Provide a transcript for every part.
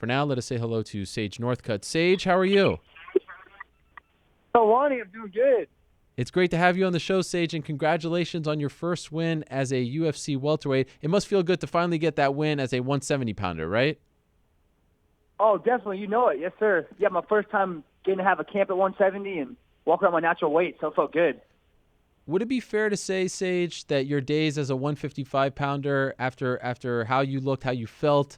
For now, let us say hello to Sage Northcutt. Sage, how are you? Helwani, I'm doing good. It's great to have you on the show, Sage, and congratulations on your first win as a UFC welterweight. It must feel good to finally get that win as a 170-pounder, right? Oh, definitely. You know it. Yes, sir. Yeah, my first time getting to have a camp at 170 and walk around my natural weight, so it felt good. Would it be fair to say, Sage, that your days as a 155-pounder, after how you looked, how you felt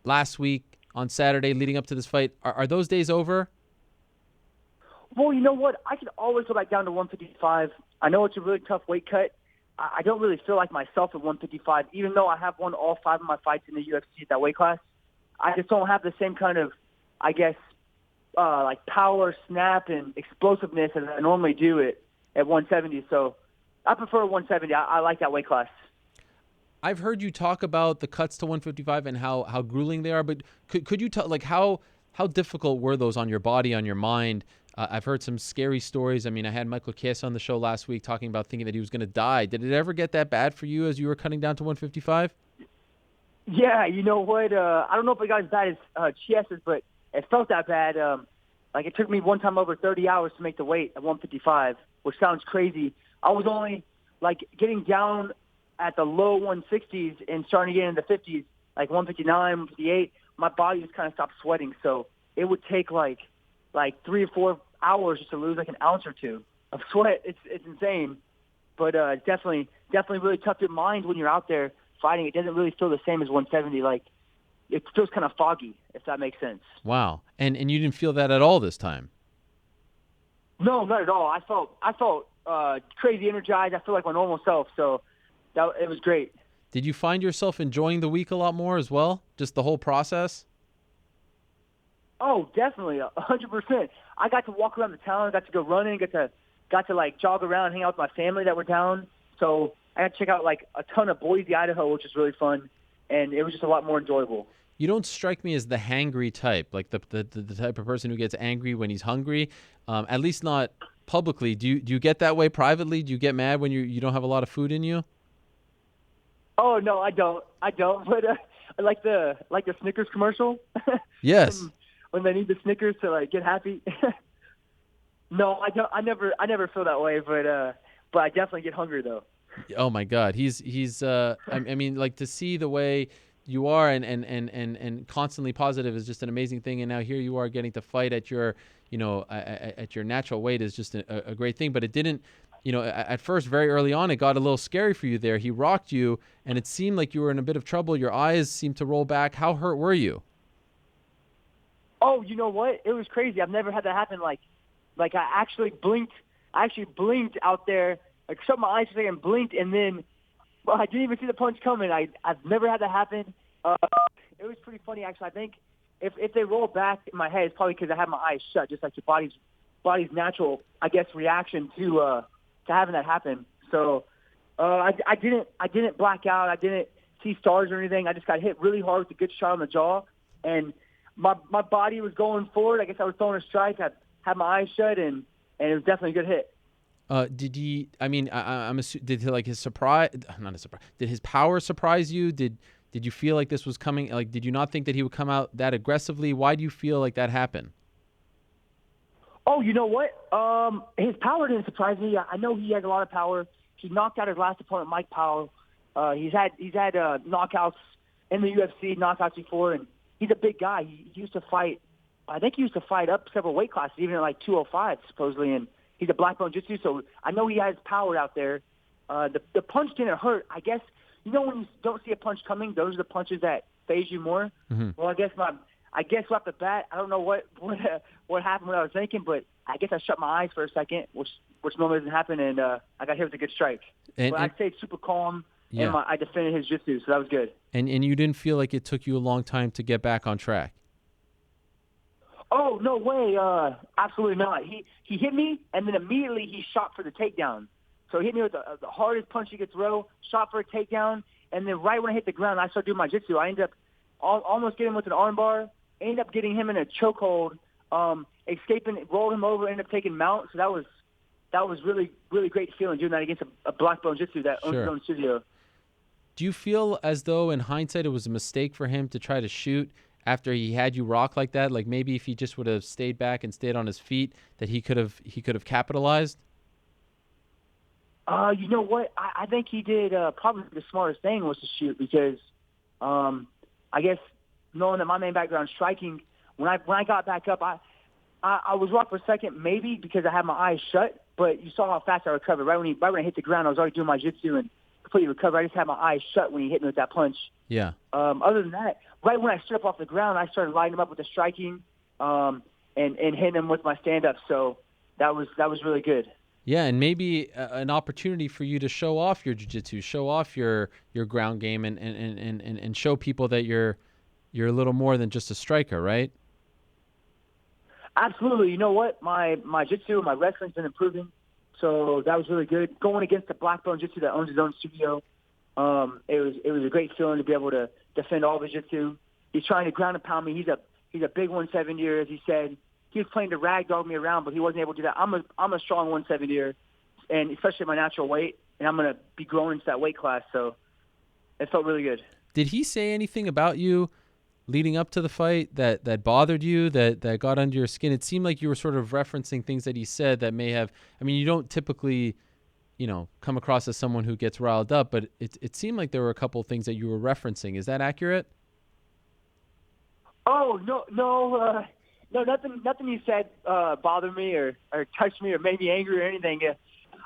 last week on Saturday leading up to this fight, are those days over? Well, you know what? I can always go back down to 155. I know it's a really tough weight cut. I don't really feel like myself at 155, even though I have won all 5 of my fights in the UFC at that weight class. I just don't have the same kind of, I guess, like power, snap, and explosiveness as I normally do at 170. So I prefer 170. I like that weight class. I've heard you talk about the cuts to 155 and how grueling they are, but could you tell, like, how difficult were those on your body, on your mind? I've heard some scary stories. I mean, I had Michael Chiesa on the show last week talking about thinking that he was going to die. Did it ever get that bad for you as you were cutting down to 155? Yeah, you know what? I don't know if it got as bad as Chiesa's, but it felt that bad. Like, it took me one time over 30 hours to make the weight at 155, which sounds crazy. I was only, like, getting down at the low 160s and starting to get into the 50s, like 159, 158. My body just kind of stopped sweating, so it would take, like 3 or 4 hours just to lose, like, an ounce or two of sweat. It's insane. But definitely really tough to mind when you're out there fighting. It doesn't really feel the same as 170. Like, it feels kind of foggy, if that makes sense. Wow. And you didn't feel that at all this time? No, not at all. I felt crazy energized. I feel like my normal self, so it was great. Did you find yourself enjoying the week a lot more as well? Just the whole process? Oh, definitely, 100%. I got to walk around the town, got to go running, got to like jog around, hang out with my family that were down. So I got to check out like a ton of Boise, Idaho, which is really fun, and it was just a lot more enjoyable. You don't strike me as the hangry type, like the type of person who gets angry when he's hungry. At least not publicly. Do you get that way privately? Do you get mad when you don't have a lot of food in you? Oh no, I don't. But I like the Snickers commercial. Yes. When they need the Snickers to like get happy. No, I don't. I never feel that way. But I definitely get hungry though. Oh my God, he's. I mean, like, to see the way you are and constantly positive is just an amazing thing. And now here you are getting to fight at your, at your natural weight is just a great thing. But it didn't, at first, very early on, it got a little scary for you there. He rocked you, and it seemed like you were in a bit of trouble. Your eyes seemed to roll back. How hurt were you? Oh, you know what? It was crazy. I've never had that happen. Like I actually blinked. I actually blinked out there. Like, shut my eyes for a second and blinked, and then I didn't even see the punch coming. I've never had that happen. It was pretty funny, actually. I think if they roll back in my head, it's probably because I have my eyes shut, just like your body's natural, I guess, reaction to having that happen. So I didn't black out. I didn't see stars or anything. I just got hit really hard with a good shot on the jaw, and my body was going forward. I guess I was throwing a strike. I had my eyes shut, and it was definitely a good hit. Did he? I mean, I'm assuming, did he, like, his surprise? Not a surprise. Did his power surprise you? Did you feel like this was coming? Like, did you not think that he would come out that aggressively? Why do you feel like that happened? Oh, you know what? His power didn't surprise me. I know he has a lot of power. He knocked out his last opponent, Mike Powell. He's had knockouts in the UFC, knockouts before, and he's a big guy. He used to fight. I think he used to fight up several weight classes, even at like 205 supposedly, and he's a black belt jiu-jitsu, so I know he has power out there. The punch didn't hurt. I guess, when you don't see a punch coming, those are the punches that phase you more. Mm-hmm. Well, I guess off the bat, I don't know what happened, what I was thinking, but I guess I shut my eyes for a second, which normally doesn't happen, and I got hit with a good strike. But I stayed super calm, and I defended his jiu-jitsu, so that was good. And you didn't feel like it took you a long time to get back on track? Oh, no way. Absolutely not. He hit me, and then immediately he shot for the takedown. So he hit me with the hardest punch he could throw, shot for a takedown, and then right when I hit the ground, I started doing my jiu-jitsu. I ended up almost getting him with an armbar, ended up getting him in a chokehold, escaping, rolled him over, ended up taking mount. So that was really, really great feeling doing that against a black belt jiu-jitsu that owns his own studio. Do you feel as though, in hindsight, it was a mistake for him to try to shoot after he had you rock like that? Like maybe if he just would have stayed back and stayed on his feet, that he could have capitalized? You know what? I think he did probably the smartest thing was to shoot because I guess knowing that my main background is striking, when I got back up, I was rocked for a second, maybe because I had my eyes shut, but you saw how fast I recovered. Right when I hit the ground, I was already doing my jiu-jitsu and completely recovered. I just had my eyes shut when he hit me with that punch. Yeah. Other than that, right when I stood up off the ground, I started lining him up with the striking and hitting him with my stand-up. So that was really good. Yeah, and maybe an opportunity for you to show off your jiu-jitsu, show off your ground game, and show people that you're a little more than just a striker, right? Absolutely. You know what? My jiu-jitsu, my wrestling's been improving, so that was really good. Going against the black belt jiu-jitsu that owns his own studio, it was a great feeling to be able to defend all the jiu-jitsu. He's trying to ground and pound me. He's a big 170-er, as he said. He was playing to ragdoll me around, but he wasn't able to do that. I'm a strong 170-er, and especially my natural weight, and I'm going to be growing into that weight class, so it felt really good. Did he say anything about you leading up to the fight that bothered you, that got under your skin? It seemed like you were sort of referencing things that he said that may have, I mean, you don't typically, come across as someone who gets riled up, but it seemed like there were a couple of things that you were referencing. Is that accurate? Oh, no, nothing you said bothered me or touched me or made me angry or anything.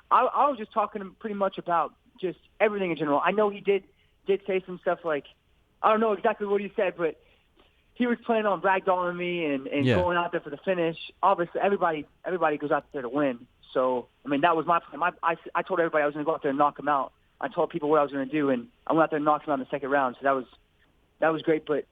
I was just talking pretty much about just everything in general. I know he did say some stuff like, I don't know exactly what he said, but he was planning on ragdolling me and going out there for the finish. Obviously, everybody goes out there to win. So, I mean, that was my plan. I told everybody I was going to go out there and knock him out. I told people what I was going to do, and I went out there and knocked him out in the second round. So that was great. But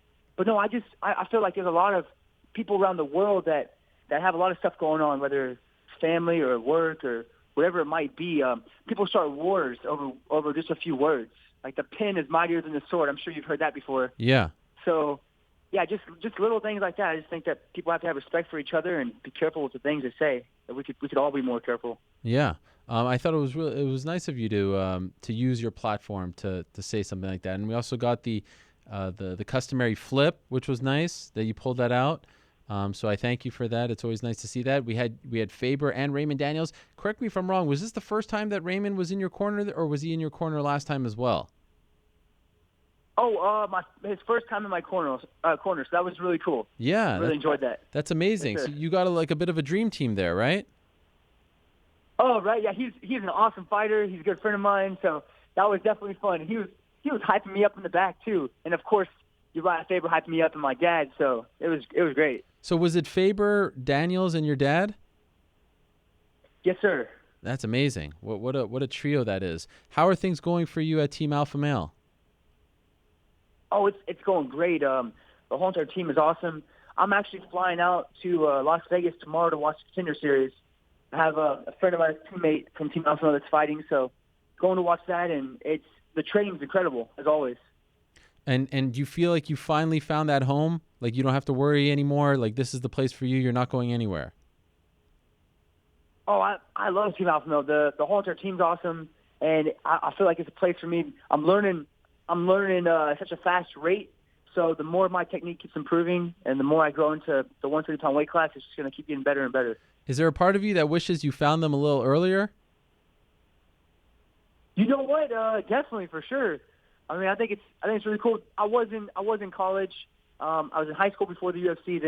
no, I feel like there's a lot of people around the world that have a lot of stuff going on, whether it's family or work or whatever it might be. People start wars over just a few words. Like the pen is mightier than the sword. I'm sure you've heard that before. Yeah. So, yeah, just little things like that. I just think that people have to have respect for each other and be careful with the things they say. That we could all be more careful. Yeah. I thought it was nice of you to use your platform to say something like that. And we also got the customary flip, which was nice that you pulled that out. So I thank you for that. It's always nice to see that. We had Faber and Raymond Daniels. Correct me if I'm wrong. Was this the first time that Raymond was in your corner, or was he in your corner last time as well? Oh, his first time in my corner. So that was really cool. Yeah, really enjoyed that. That's amazing. Sure. So you got a bit of a dream team there, right? Oh, right. Yeah, he's an awesome fighter. He's a good friend of mine. So that was definitely fun. And he was hyping me up in the back too. And of course, Uriah Faber hyped me up and my dad. So it was great. So was it Faber, Daniels, and your dad? Yes, sir. That's amazing. What a trio that is. How are things going for you at Team Alpha Male? Oh, it's going great. The whole entire team is awesome. I'm actually flying out to Las Vegas tomorrow to watch the Contender Series. I have a friend of mine, a teammate from Team Alpha Male that's fighting, so going to watch that, and the training's incredible as always. And do you feel like you finally found that home? Like you don't have to worry anymore? Like this is the place for you? You're not going anywhere? Oh, I love Team Alpha Male. The whole entire team's awesome, and I feel like it's a place for me. I'm learning at such a fast rate, so the more my technique keeps improving and the more I grow into the 130-pound weight class, it's just going to keep getting better and better. Is there a part of you that wishes you found them a little earlier? You know what? Definitely, for sure. I mean, I think it's really cool. I was in college. I was in high school before the UFC.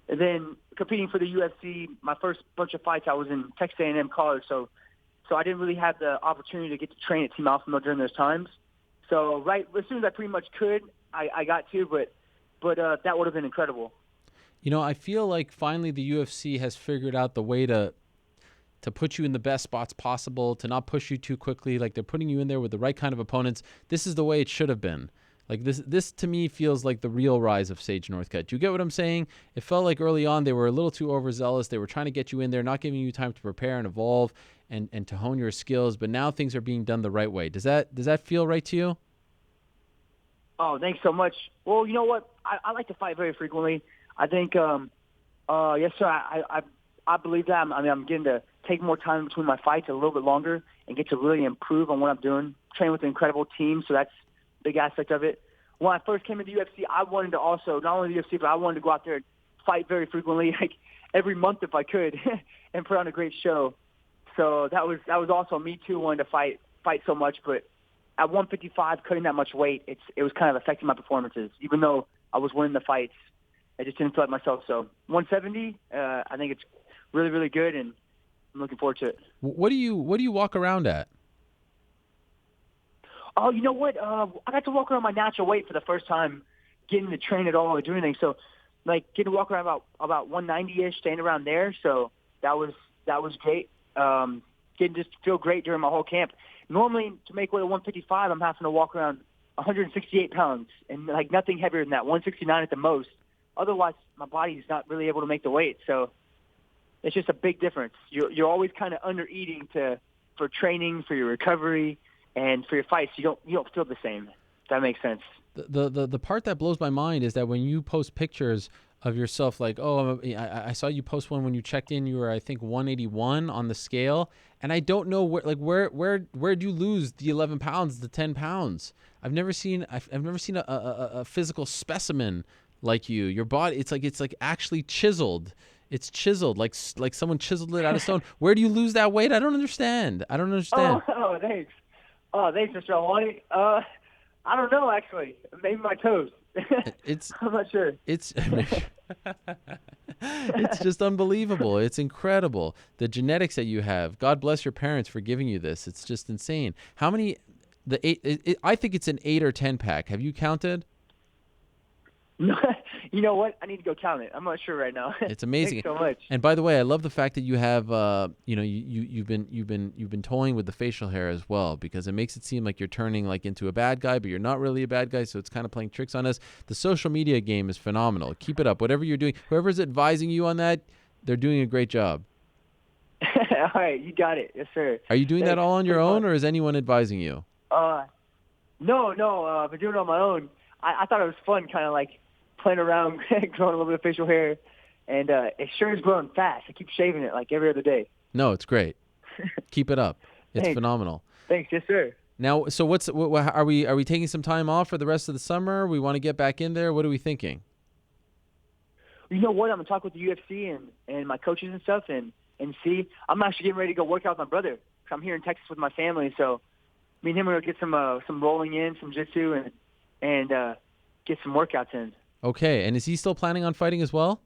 Then competing for the UFC, my first bunch of fights, I was in Texas A&M college. So I didn't really have the opportunity to get to train at Team Alpha Male during those times. So right as soon as I pretty much could, I got to. But that would have been incredible. You know, I feel like finally the UFC has figured out the way to put you in the best spots possible, to not push you too quickly. Like they're putting you in there with the right kind of opponents. This is the way it should have been. Like this to me feels like the real rise of Sage Northcutt. Do you get what I'm saying? It felt like early on they were a little too overzealous. They were trying to get you in there, not giving you time to prepare and evolve and to hone your skills. But now things are being done the right way. Does that feel right to you? Oh, thanks so much. Well, you know what? I like to fight very frequently. I think, yes, sir. I believe that. I'm getting to take more time between my fights a little bit longer and get to really improve on what I'm doing. Train with an incredible team, so that's a big aspect of it. when I first came into UFC, I wanted to also, not only the UFC, but I wanted to go out there and fight very frequently, like every month if I could, and put on a great show. So that was also me too, wanting to fight so much. But at 155, cutting that much weight, it was kind of affecting my performances. Even though I was winning the fights, I just didn't feel like myself. So 170, I think it's really, really good, and I'm looking forward to it. What do you walk around at? Oh, you know what? I got to walk around my natural weight for the first time, getting to train at all or do anything. So, like, getting to walk around about 190-ish, staying around there. So that was great. Getting just feel great during my whole camp. Normally, to make weight at 155, I'm having to walk around 168 pounds and like nothing heavier than that, 169 at the most. Otherwise, my body's not really able to make the weight. So it's just a big difference. You're always kind of under eating for training, for your recovery, and for your fights. You don't feel the same. If that makes sense. The part that blows my mind is that when you post pictures of yourself, like, oh, I saw you post one when you checked in, you were, I think, 181 on the scale, and I don't know where'd you lose the 11 pounds, the 10 pounds? I've never seen a physical specimen like you. Your body, it's like actually chiseled. It's chiseled like someone chiseled it out of stone. Where do you lose that weight? I don't understand. Oh, thanks. Oh, thanks, Mr. Helwani. I don't know, actually. Maybe my toes. I'm not sure. It's just unbelievable. It's incredible. The genetics that you have. God bless your parents for giving you this. It's just insane. How many? I think it's an 8 or 10 pack. Have you counted? You know what? I need to go count it. I'm not sure right now. It's amazing. Thanks so much. And by the way, I love the fact that you have, you've been toying with the facial hair as well, because it makes it seem like you're turning like into a bad guy, but you're not really a bad guy. So it's kind of playing tricks on us. The social media game is phenomenal. Keep it up. Whatever you're doing, whoever's advising you on that, they're doing a great job. All right, you got it. Yes, sir. Are you doing that all on your own, or is anyone advising you? No. I've been doing it on my own. I thought it was fun, kind of like playing around, growing a little bit of facial hair, and it sure is growing fast. I keep shaving it like every other day. No, it's great. Keep it up. It's Thanks. Phenomenal. Thanks, yes, sir. Now, so are we taking some time off for the rest of the summer? We want to get back in there. What are we thinking? You know what? I'm gonna talk with the UFC and my coaches and stuff, and see. I'm actually getting ready to go work out with my brother. I'm here in Texas with my family, so me and him are gonna get some rolling in, some jiu-jitsu, and get some workouts in. Okay, and is he still planning on fighting as well?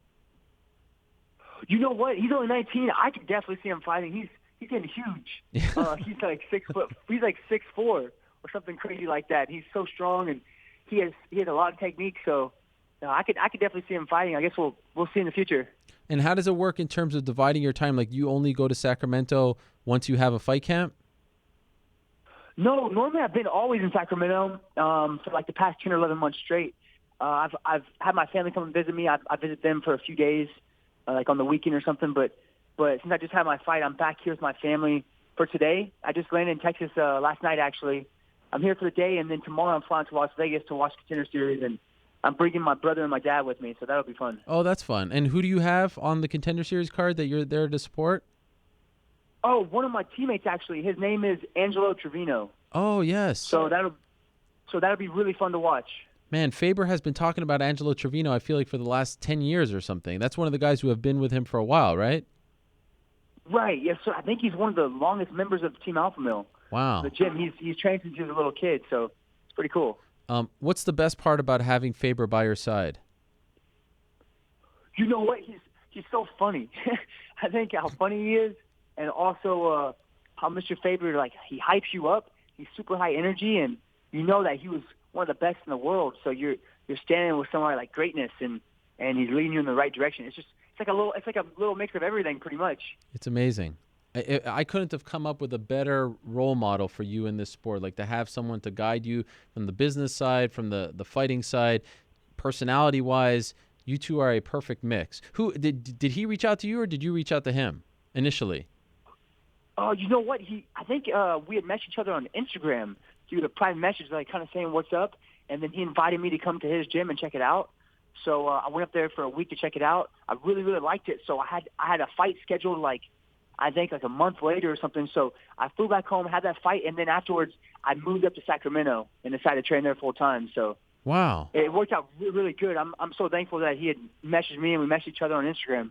You know what? He's only 19. I could definitely see him fighting. He's getting huge. He's like 6 foot. He's like 6'4" or something crazy like that. He's so strong, and he has a lot of technique. So I could definitely see him fighting. I guess we'll see in the future. And how does it work in terms of dividing your time? Like, you only go to Sacramento once you have a fight camp? No, normally I've been always in Sacramento for like the past 10 or 11 months straight. I've had my family come and visit me. I visit them for a few days, like on the weekend or something. But since I just had my fight, I'm back here with my family for today. I just landed in Texas last night, actually. I'm here for the day, and then tomorrow I'm flying to Las Vegas to watch Contender Series, and I'm bringing my brother and my dad with me, so that'll be fun. Oh, that's fun. And who do you have on the Contender Series card that you're there to support? Oh, one of my teammates, actually. His name is Angelo Trevino. Oh, yes. So that'll be really fun to watch. Man, Faber has been talking about Angelo Trevino, I feel like, for the last 10 years or something. That's one of the guys who have been with him for a while, right? Right, yes, sir. I think he's one of the longest members of Team Alpha Male. Wow. The gym. He's trained since he was a little kid, so it's pretty cool. What's the best part about having Faber by your side? You know what? He's so funny. I think how funny he is, and also how Mr. Faber, like, he hypes you up. He's super high energy, and you know that he was one of the best in the world. So you're standing with somebody like greatness, and he's leading you in the right direction. It's like a little mix of everything, pretty much. It's amazing. I couldn't have come up with a better role model for you in this sport, like to have someone to guide you from the business side, from the fighting side, personality-wise. You two are a perfect mix. Who did he reach out to you, or did you reach out to him initially? You know what? I think we had messaged each other on Instagram through the private message, like kind of saying what's up, and then he invited me to come to his gym and check it out. So I went up there for a week to check it out. I really, really liked it. So I had a fight scheduled I think a month later or something. So I flew back home, had that fight, and then afterwards I moved up to Sacramento and decided to train there full time. So Wow. It worked out really good. I'm so thankful that he had messaged me and we messaged each other on Instagram.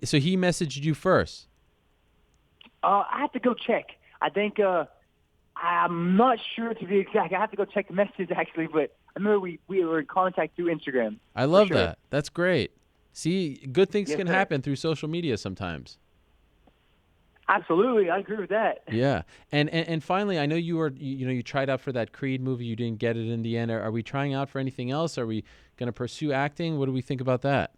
So he messaged you first? I have to go check. I think I'm not sure to be exact. I have to go check the messages actually, but I remember we were in contact through Instagram. I love that. That's great. See, good things can sir. happen through social media sometimes. Absolutely, I agree with that. Yeah, and finally, I know you tried out for that Creed movie. You didn't get it in the end. Are we trying out for anything else? Are we going to pursue acting? What do we think about that?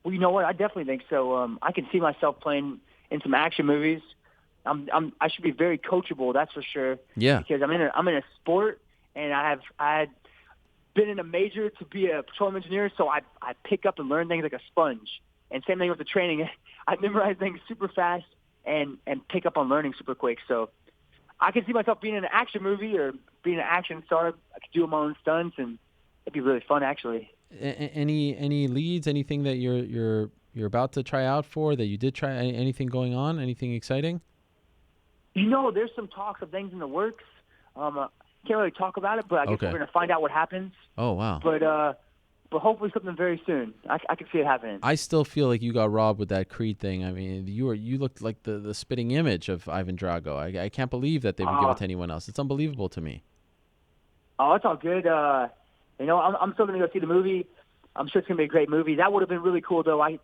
Well, you know what? I definitely think so. I can see myself playing in some action movies. I should be very coachable, that's for sure. Yeah. Because I'm in a sport, and I had been in a major to be a petroleum engineer, so I pick up and learn things like a sponge. And same thing with the training. I memorize things super fast and pick up on learning super quick. So I can see myself being in an action movie or being an action star. I could do my own stunts, and it'd be really fun, actually. Any leads? Anything that you're about to try out for that you did try? Anything going on? Anything exciting? There's some talks of things in the works. Can't really talk about it, but I guess we're going to find out what happens. Oh, wow. But hopefully something very soon. I can see it happening. I still feel like you got robbed with that Creed thing. I mean, you looked like the spitting image of Ivan Drago. I can't believe that they would give it to anyone else. It's unbelievable to me. Oh, it's all good. I'm still going to go see the movie. I'm sure it's going to be a great movie. That would have been really cool, though. I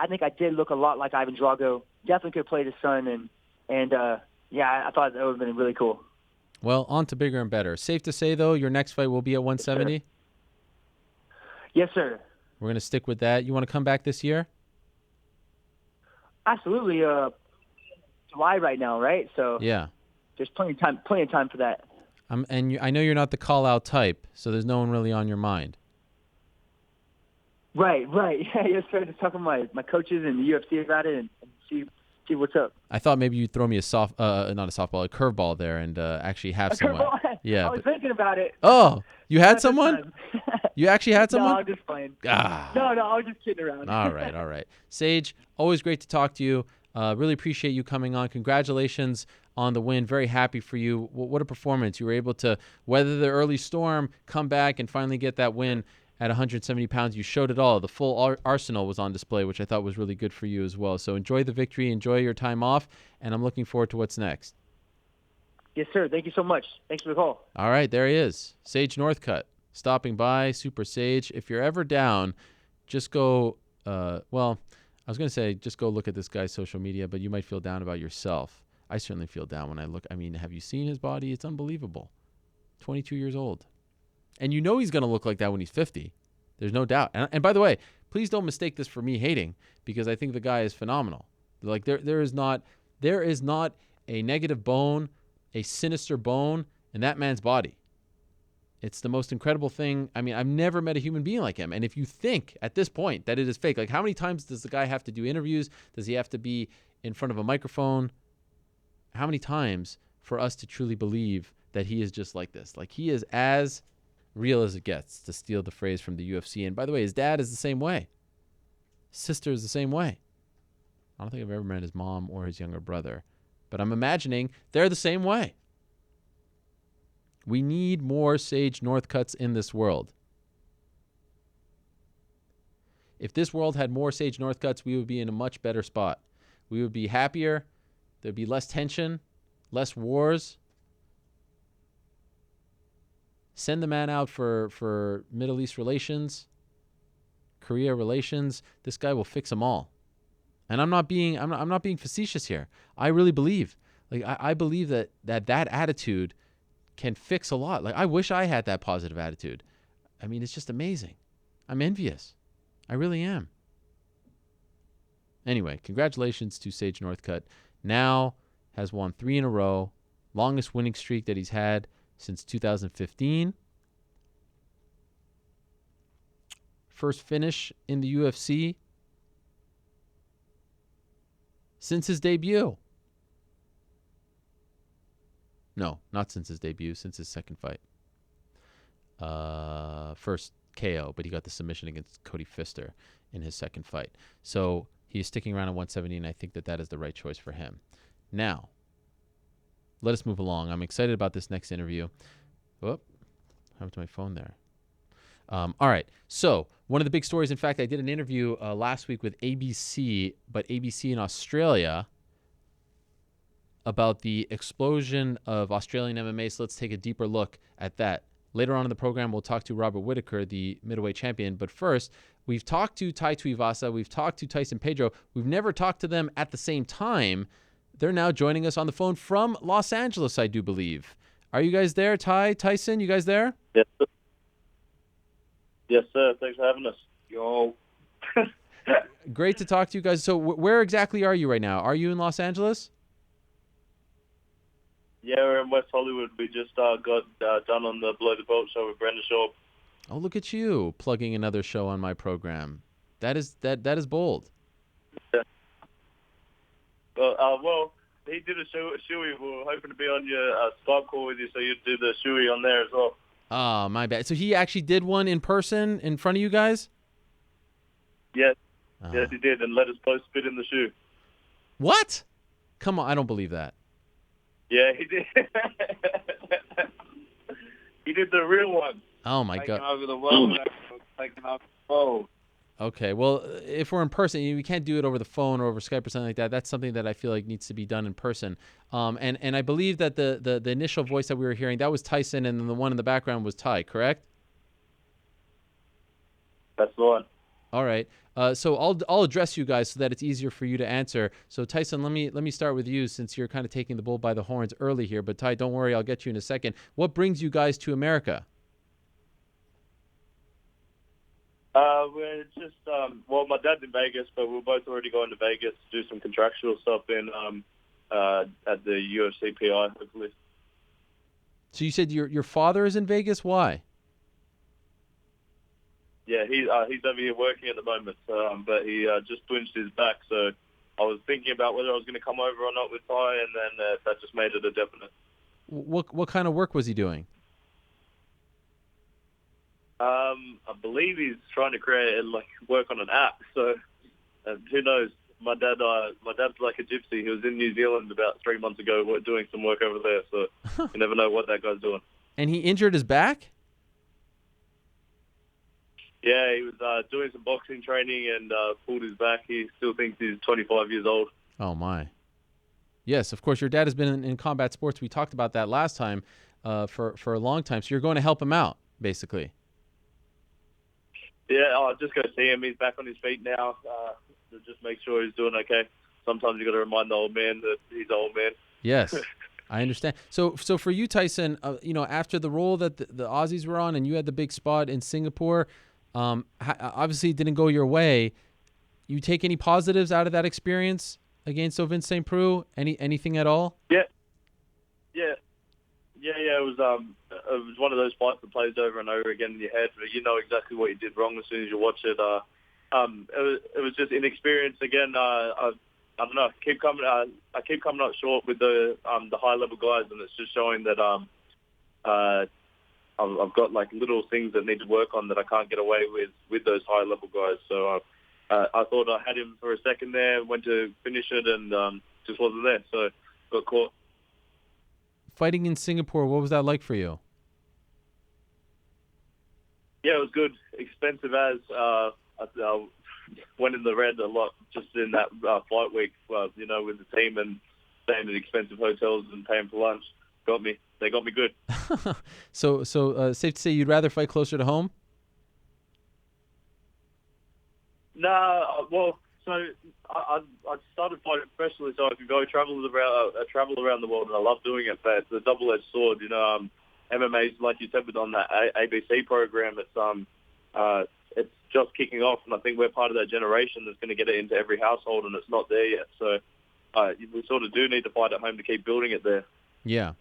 think I did look a lot like Ivan Drago. Definitely could have played his son, and I thought that would have been really cool. Well, on to bigger and better. Safe to say, though, your next fight will be at 170? Yes, sir. We're going to stick with that. You want to come back this year? Absolutely. July right now, right? So yeah, there's plenty of time for that. I know you're not the call-out type, so there's no one really on your mind. Right. Yeah, yes, sir. Just talking to my coaches and the UFC about it and see what's up. I thought maybe you'd throw me a a curveball there and actually have someone. Yeah, I was thinking about it. Oh, you had someone? You actually had someone? No, I'm just playing. No, I was just kidding around. All right. Sage, always great to talk to you. Really appreciate you coming on. Congratulations on the win. Very happy for you. What a performance. You were able to weather the early storm, come back, and finally get that win at 170 pounds. You showed it all. The full arsenal was on display, which I thought was really good for you as well. So enjoy the victory. Enjoy your time off, and I'm looking forward to what's next. Yes, sir. Thank you so much. Thanks for the call. All right, there he is. Sage Northcutt stopping by. Super Sage. If you're ever down, just go, I was going to say just go look at this guy's social media, but you might feel down about yourself. I certainly feel down when I look. I mean, have you seen his body? It's unbelievable. 22 years old. And you know he's going to look like that when he's 50. There's no doubt. And by the way, please don't mistake this for me hating, because I think the guy is phenomenal. Like there is not a negative bone, a sinister bone in that man's body. It's the most incredible thing. I mean, I've never met a human being like him. And if you think at this point that it is fake, like how many times does the guy have to do interviews? Does he have to be in front of a microphone? How many times for us to truly believe that he is just like this? Like he is as real as it gets, to steal the phrase from the UFC. And by the way, his dad is the same way. His sister is the same way. I don't think I've ever met his mom or his younger brother, but I'm imagining they're the same way. We need more Sage Northcutts in this world. If this world had more Sage Northcutts, we would be in a much better spot. We would be happier. There'd be less tension, less wars. Send the man out for Middle East relations, Korea relations. This guy will fix them all. And I'm not being facetious here. I really believe. Like I believe that attitude can fix a lot. Like I wish I had that positive attitude. I mean, it's just amazing. I'm envious. I really am. Anyway, congratulations to Sage Northcutt. Now has won 3 in a row. Longest winning streak that he's had since 2015. First finish in the UFC since his debut. No, not since his debut, since his second fight. First KO, but he got the submission against Cody Pfister in his second fight. So he's sticking around at 170, and I think that is the right choice for him. Now, let us move along. I'm excited about this next interview. Whoop, what happened to my phone there? All right. So one of the big stories, in fact, I did an interview last week with ABC, but ABC in Australia, about the explosion of Australian MMA. So let's take a deeper look at that. Later on in the program, we'll talk to Robert Whittaker, the middleweight champion. But first, we've talked to Tai Tuivasa. We've talked to Tyson Pedro. We've never talked to them at the same time. They're now joining us on the phone from Los Angeles, I do believe. Are you guys there, Ty, Tyson? You guys there? Yes, sir. Yes, sir. Thanks for having us. Yo. Great to talk to you guys. So where exactly are you right now? Are you in Los Angeles? Yeah, we're in West Hollywood. We just got done on the Below the Belt show with Brenda Shaw. Oh, look at you plugging another show on my program. That is bold. Yeah. Well, he did a shoey. We were hoping to be on your Skype call with you, so you'd do the shoey on there as well. Oh, my bad. So he actually did one in person in front of you guys? Yes. Yes, he did, and let us both spit in the shoe. What? Come on, I don't believe that. Yeah, he did. He did the real one. Oh, my God. Taking over the world. Taking over the world. Okay, well, if we're in person, we can't do it over the phone or over Skype or something like that. That's something that I feel like needs to be done in person. And I believe that the initial voice that we were hearing, that was Tyson, and then the one in the background was Ty, correct? That's the one. All right. So I'll address you guys so that it's easier for you to answer. So Tyson, let me start with you since you're kind of taking the bull by the horns early here. But Ty, don't worry, I'll get you in a second. What brings you guys to America? We're just my dad's in Vegas, but we're both already going to Vegas to do some contractual stuff in at the UFC PI, hopefully. So you said your father is in Vegas. Why? Yeah, he's over here working at the moment, but he just twinged his back. So I was thinking about whether I was going to come over or not with Ty, and then that just made it a definite. What kind of work was he doing? I believe he's trying to create work on an app. So who knows? My dad's like a gypsy. He was in New Zealand about 3 months ago. We're doing some work over there, so you never know what that guy's doing. And he injured his back? Yeah, he was doing some boxing training and pulled his back. He still thinks he's 25 years old. Oh, my. Yes, of course, your dad has been in combat sports. We talked about that last time for a long time. So you're going to help him out, basically. Yeah, I'll just go see him. He's back on his feet now. To just make sure he's doing okay. Sometimes you got to remind the old man that he's an old man. Yes, I understand. So for you, Tyson, after the role that the Aussies were on and you had the big spot in Singapore, obviously it didn't go your way. You take any positives out of that experience against Ovince St. Preux? Anything at all? Yeah. It was one of those fights that plays over and over again in your head. But you know exactly what you did wrong as soon as you watch it. It was just inexperience again. I don't know. I keep coming up short with the high level guys, and it's just showing that I've got little things that need to work on that I can't get away with those high level guys. So I thought I had him for a second there, went to finish it, and just wasn't there. So got caught. Fighting in Singapore, what was that like for you? Yeah, it was good. Expensive as I went in the red a lot just in that fight week, with the team and staying in expensive hotels and paying for lunch. They got me good. So safe to say you'd rather fight closer to home? No, well, so I started fighting professionally so I could go travel around the world, and I love doing it. But it's a double-edged sword, MMA, like you said, with on that ABC program, it's just kicking off, and I think we're part of that generation that's going to get it into every household, and it's not there yet. So we sort of do need to fight at home to keep building it there. Yeah.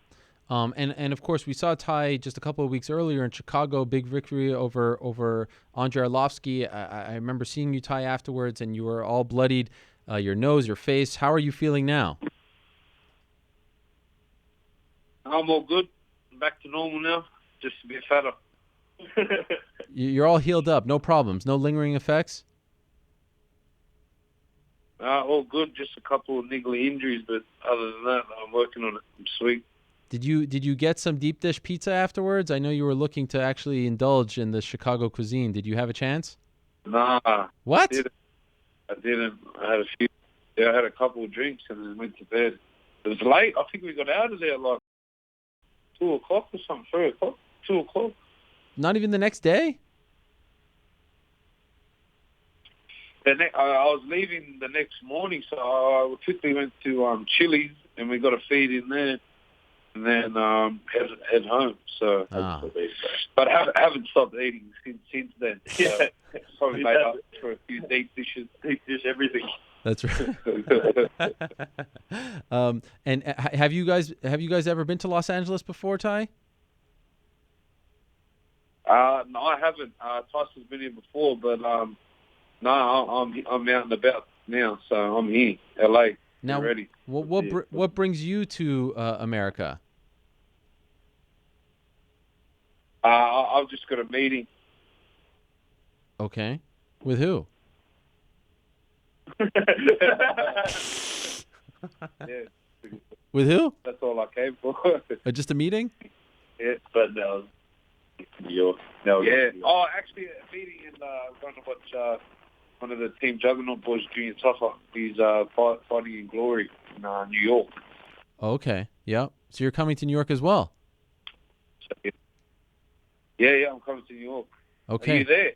And of course, we saw Ty just a couple of weeks earlier in Chicago, big victory over Andrei Arlovski. I remember seeing you, Ty, afterwards, and you were all bloodied, your nose, your face. How are you feeling now? I'm all good. I'm back to normal now. Just a bit fatter. You're all healed up. No problems. No lingering effects? All good. Just a couple of niggly injuries, but other than that, I'm working on it. I'm sweet. Did you get some deep dish pizza afterwards? I know you were looking to actually indulge in the Chicago cuisine. Did you have a chance? Nah. What? I didn't. I had a few. Yeah, I had a couple of drinks and then went to bed. It was late. I think we got out of there at like 2 o'clock or something. 3 o'clock. 2 o'clock. Not even the next day? I was leaving the next morning, so I quickly went to Chili's and we got a feed in there, and then head home. So, but I haven't stopped eating since then. So probably made up for a few deep dish everything. That's right. And have you guys ever been to Los Angeles before, Ty? No, I haven't. Tyson's been here before, but no, I'm out and about now, so I'm here, LA. Now, ready. What brings you to America? I've just got a meeting. Okay, with who? Yeah. With who? That's all I came for. Just a meeting? Yeah, but no. New York. No. Yeah. Oh, actually, a meeting and going to watch one of the Team Juggernaut boys, Junior Tuffer. He's fighting in Glory in New York. Okay. Yep. So you're coming to New York as well? So, yeah, I'm coming to New York. Okay. Are you there?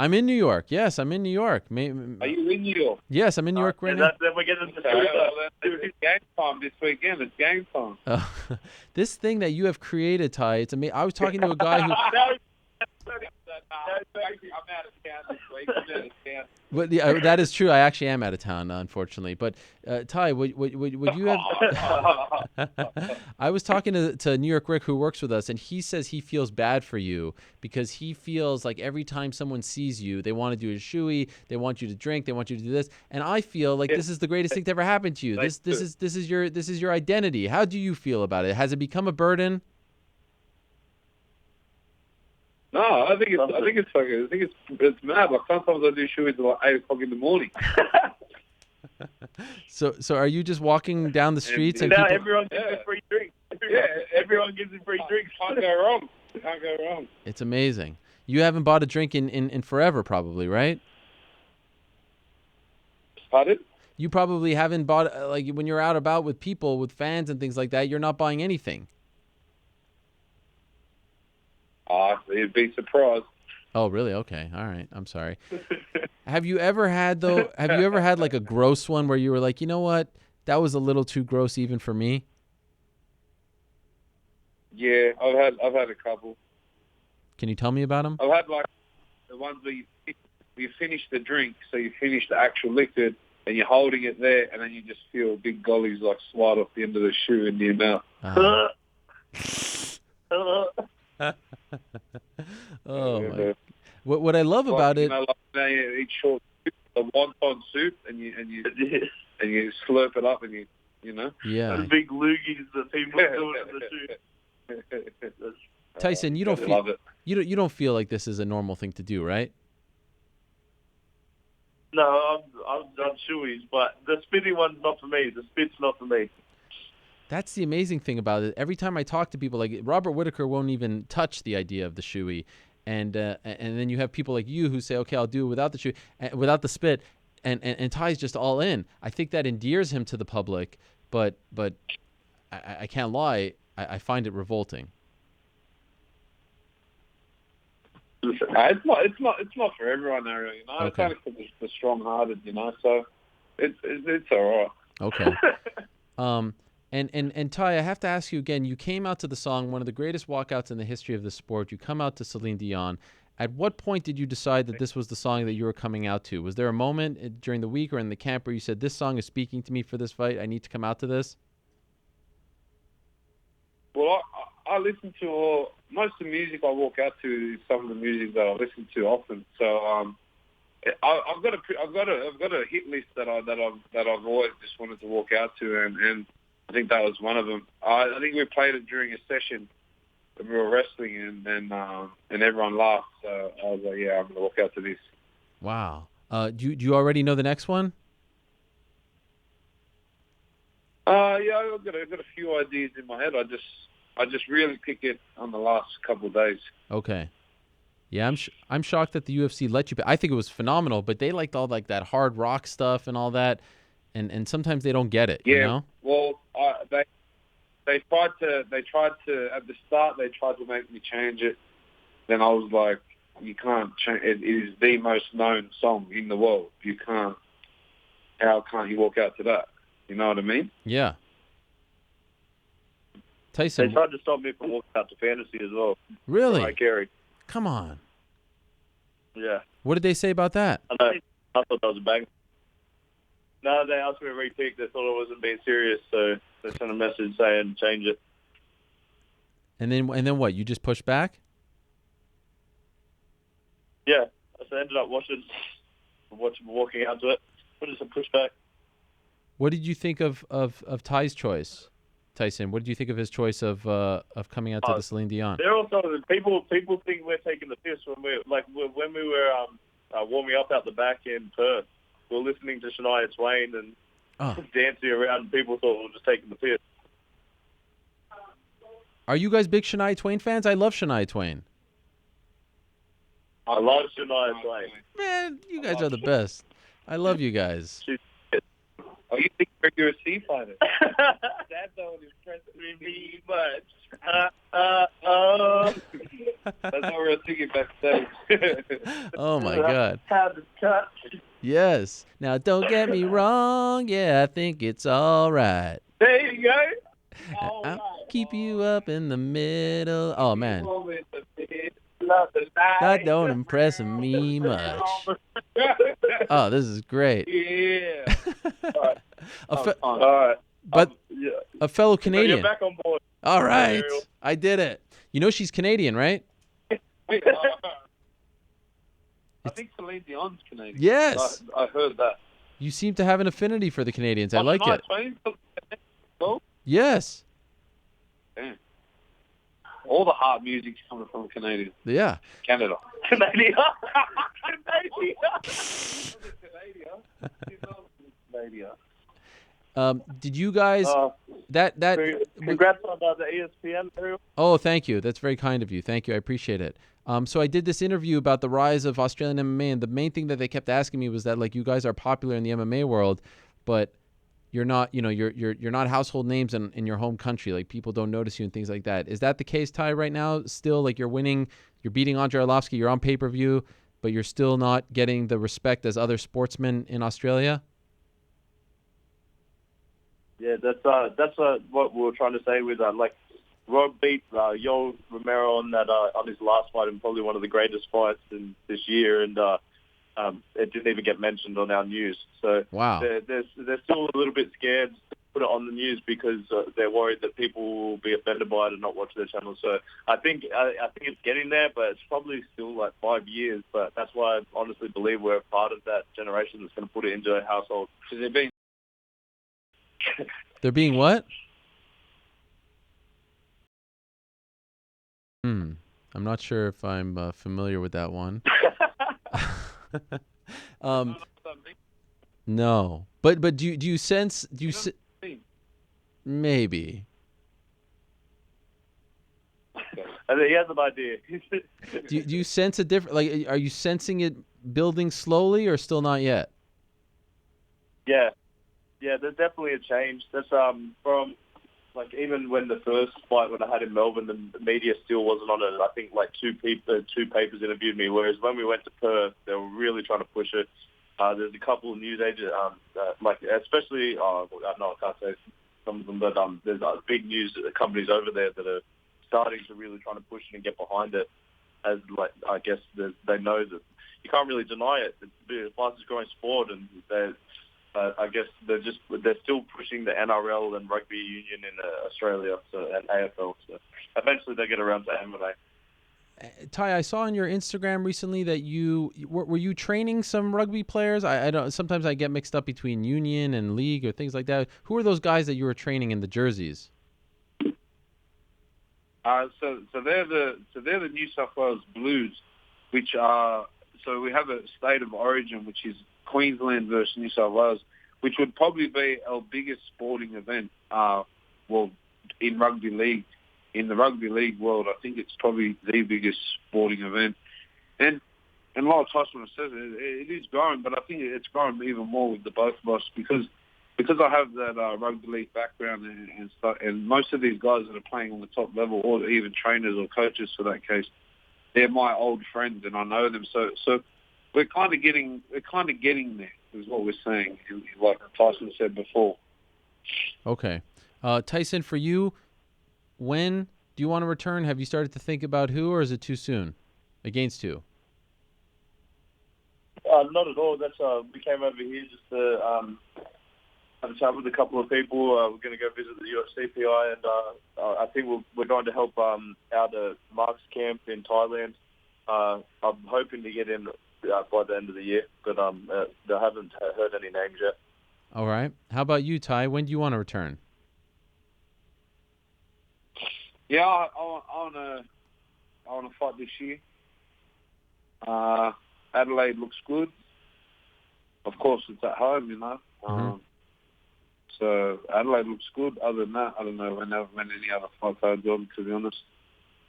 I'm in New York. Yes, I'm in New York. Are you in New York? Yes, I'm in New York right now. Then we're getting to it's game time this weekend. It's game time. This thing that you have created, Ty, it's amazing. I was talking to a guy who... I'm out of town this week. I'm out of town. But that is true. I actually am out of town, unfortunately. But Ty, would you have? I was talking to New York Rick, who works with us, and he says he feels bad for you because he feels like every time someone sees you, they want to do a shoey, they want you to drink, they want you to do this, and I feel like this is the greatest thing to ever happen to you. This is your identity. How do you feel about it? Has it become a burden? No, I think it's mad. Like sometimes I do shoeys at like 8 o'clock in the morning. So are you just walking down the streets and now people... everyone gives a free drink? Everyone gives a free drink. Can't go wrong. It's amazing. You haven't bought a drink in forever, probably, right? Pardon? You probably haven't bought, like when you're out about with people, with fans and things like that, you're not buying anything. You'd be surprised. Oh, really? Okay. All right. I'm sorry. Have you ever had like a gross one where you were like, you know what? That was a little too gross even for me? Yeah, I've had a couple. Can you tell me about them? I've had like the ones where you finish the drink, so you finish the actual liquid, and you're holding it there, and then you just feel big gollies like slide off the end of the shoe into your mouth. Oh my! What I love about it, you eat short soup, the wonton soup, and you slurp it up, and you know. Yeah. The big loogies that people do in the shoe. Tyson, you don't feel like this is a normal thing to do, right? No, I'm shoeys, but the spitting one's not for me. The spit's not for me. That's the amazing thing about it. Every time I talk to people, like Robert Whittaker won't even touch the idea of the shoey, and then you have people like you who say, okay, I'll do it without the shoey, without the spit, and Ty's just all in. I think that endears him to the public, but I can't lie, I find it revolting. It's not for everyone, Ariel. You know, Okay. It's only for the strong-hearted. You know, so it's all right. Okay. And Ty, I have to ask you again, you came out to the song, one of the greatest walkouts in the history of the sport. You come out to Celine Dion. At what point did you decide that this was the song that you were coming out to? Was there a moment during the week or in the camp where you said, this song is speaking to me for this fight, I need to come out to this? Well, I listen to most of the music I walk out to is some of the music that I listen to often. So I've got a hit list that I've always just wanted to walk out to, and I think that was one of them. I think we played it during a session when we were wrestling, and everyone laughed. So I was like, yeah, I'm going to walk out to this. Wow. Do you already know the next one? Yeah, I've got a few ideas in my head. I just really pick it on the last couple of days. Okay. Yeah, I'm shocked that the UFC let you. I think it was phenomenal, but they liked all like that hard rock stuff and all that, and sometimes they don't get it. Yeah. You know? Well, they tried to at the start. They tried to make me change it. Then I was like, you can't change. It is the most known song in the world. You can't. How can't you walk out to that? You know what I mean? Yeah. They Tyson. tried to stop me from walking out to fantasy as well. Really? Right, Gary. Come on. Yeah. What did they say about that? I know. I thought that was a bang. No, they asked me to repick. They thought I wasn't being serious, so they sent a message saying change it. And then what? You just pushed back? Yeah. So I ended up walking out to it. But it's a pushback. What did you think of Ty's choice, Tyson? What did you think of his choice of coming out to the Celine Dion? They're also people think we're taking the piss when we were warming up out the back in Perth. We were listening to Shania Twain and dancing around. And people thought we were just taking the piss. Are you guys big Shania Twain fans? I love Shania Twain. I love Shania Twain. Man, you guys are the best. I love you guys. Oh, you think you're a UFC fighter? That don't impress me much. That's what we're thinking backstage. Oh my God. Have the touch. Yes. Now don't get me wrong. Yeah, I think it's all right. There you go. All I'll right. keep you up in the middle. Oh man, Love the night. that don't impress me much. Oh, this is great. Yeah. All right. But Yeah. a fellow So Canadian. you're back on board. All right, Ariel. I did it. You know she's Canadian, right? I think Celine Dion's Canadian. Yes. I heard that. You seem to have an affinity for the Canadians. I like it. Well, Yes. damn. All the hard music's coming from Canada. Yeah. Canada. Canadian. Did you guys that Congrats on the ESPN, Ariel. Oh, thank you. That's very kind of you. Thank you. I appreciate it. So I did this interview about the rise of Australian MMA, and the main thing that they kept asking me was that, like, you guys are popular in the MMA world, but you're not, you're not household names in your home country. Like, people don't notice you and things like that. Is that the case, Ty, right now? Still, like, you're winning, you're beating Andrei Arlovski, you're on pay-per-view, but you're still not getting the respect as other sportsmen in Australia? Yeah, that's what we were trying to say with like Rob beat Yoel Romero on that on his last fight, and probably one of the greatest fights in this year, and it didn't even get mentioned on our news. So Wow. they're still a little bit scared to put it on the news because they're worried that people will be offended by it and not watch their channel. So I think it's getting there, but it's probably still like 5 years. But that's why I honestly believe we're a part of that generation that's going to put it into a household. Because they're being They're being what? I'm not sure if I'm familiar with that one. No, but do you sense maybe? I think he has an idea. Do you sense a different? Like, are you sensing it building slowly or still not yet? Yeah, there's definitely a change. That's from like even when the first fight when I had in Melbourne, the media still wasn't on it. I think like two papers interviewed me. Whereas when we went to Perth, they were really trying to push it. There's a couple of news agents, like especially I can't say some of them, but there's big news companies over there that are starting to really trying to push it and get behind it. As like I guess they know that you can't really deny it. It's the fastest growing sport, and I guess they're still pushing the NRL and rugby union in Australia, and AFL. So eventually they get around to MMA. Ty, I saw on your Instagram recently that you were you training some rugby players. I don't. Sometimes I get mixed up between union and league or things like that. Who are those guys that you were training in the jerseys? So they're the New South Wales Blues, which are so we have a state of origin which is Queensland versus New South Wales. which would probably be our biggest sporting event. In rugby league, in the rugby league world, I think it's probably the biggest sporting event. And like Tyson says, it is growing, but I think it's growing even more with the both of us because I have that rugby league background and stuff. And most of these guys that are playing on the top level, or even trainers or coaches for that case, they're my old friends, and I know them. So we're kind of getting there, is what we're saying, like Tyson said before. Okay. Tyson, for you, when do you want to return? Have you started to think about who, or is it too soon? Against who? Not at all. We came over here just to have a chat with a couple of people. We're going to go visit the UFC PI, and I think we're going to help out at Mark's camp in Thailand. I'm hoping to get in by the end of the year, but I haven't heard any names yet. All right. How about you, Ty? When do you want to return? Yeah, I want to fight this year. Adelaide looks good. Of course, it's at home, you know. So Adelaide looks good. Other than that, I don't know when any other fights I've done, to be honest.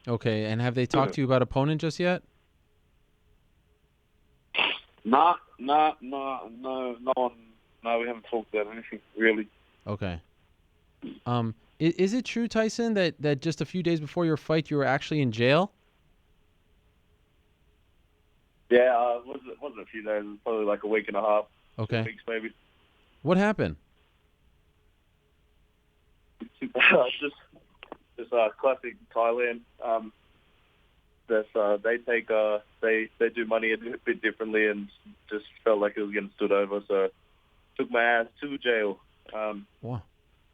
Okay, and have they talked to you about opponent just yet? No, we haven't talked about anything, really. Okay. Is it true, Tyson, that just a few days before your fight, you were actually in jail? Yeah, it wasn't a few days. It was probably like a week and a half. Okay. 2 weeks maybe. What happened? just classic Thailand. They do money a bit differently, and just felt like it was getting stood over. So took my ass to jail. Wow.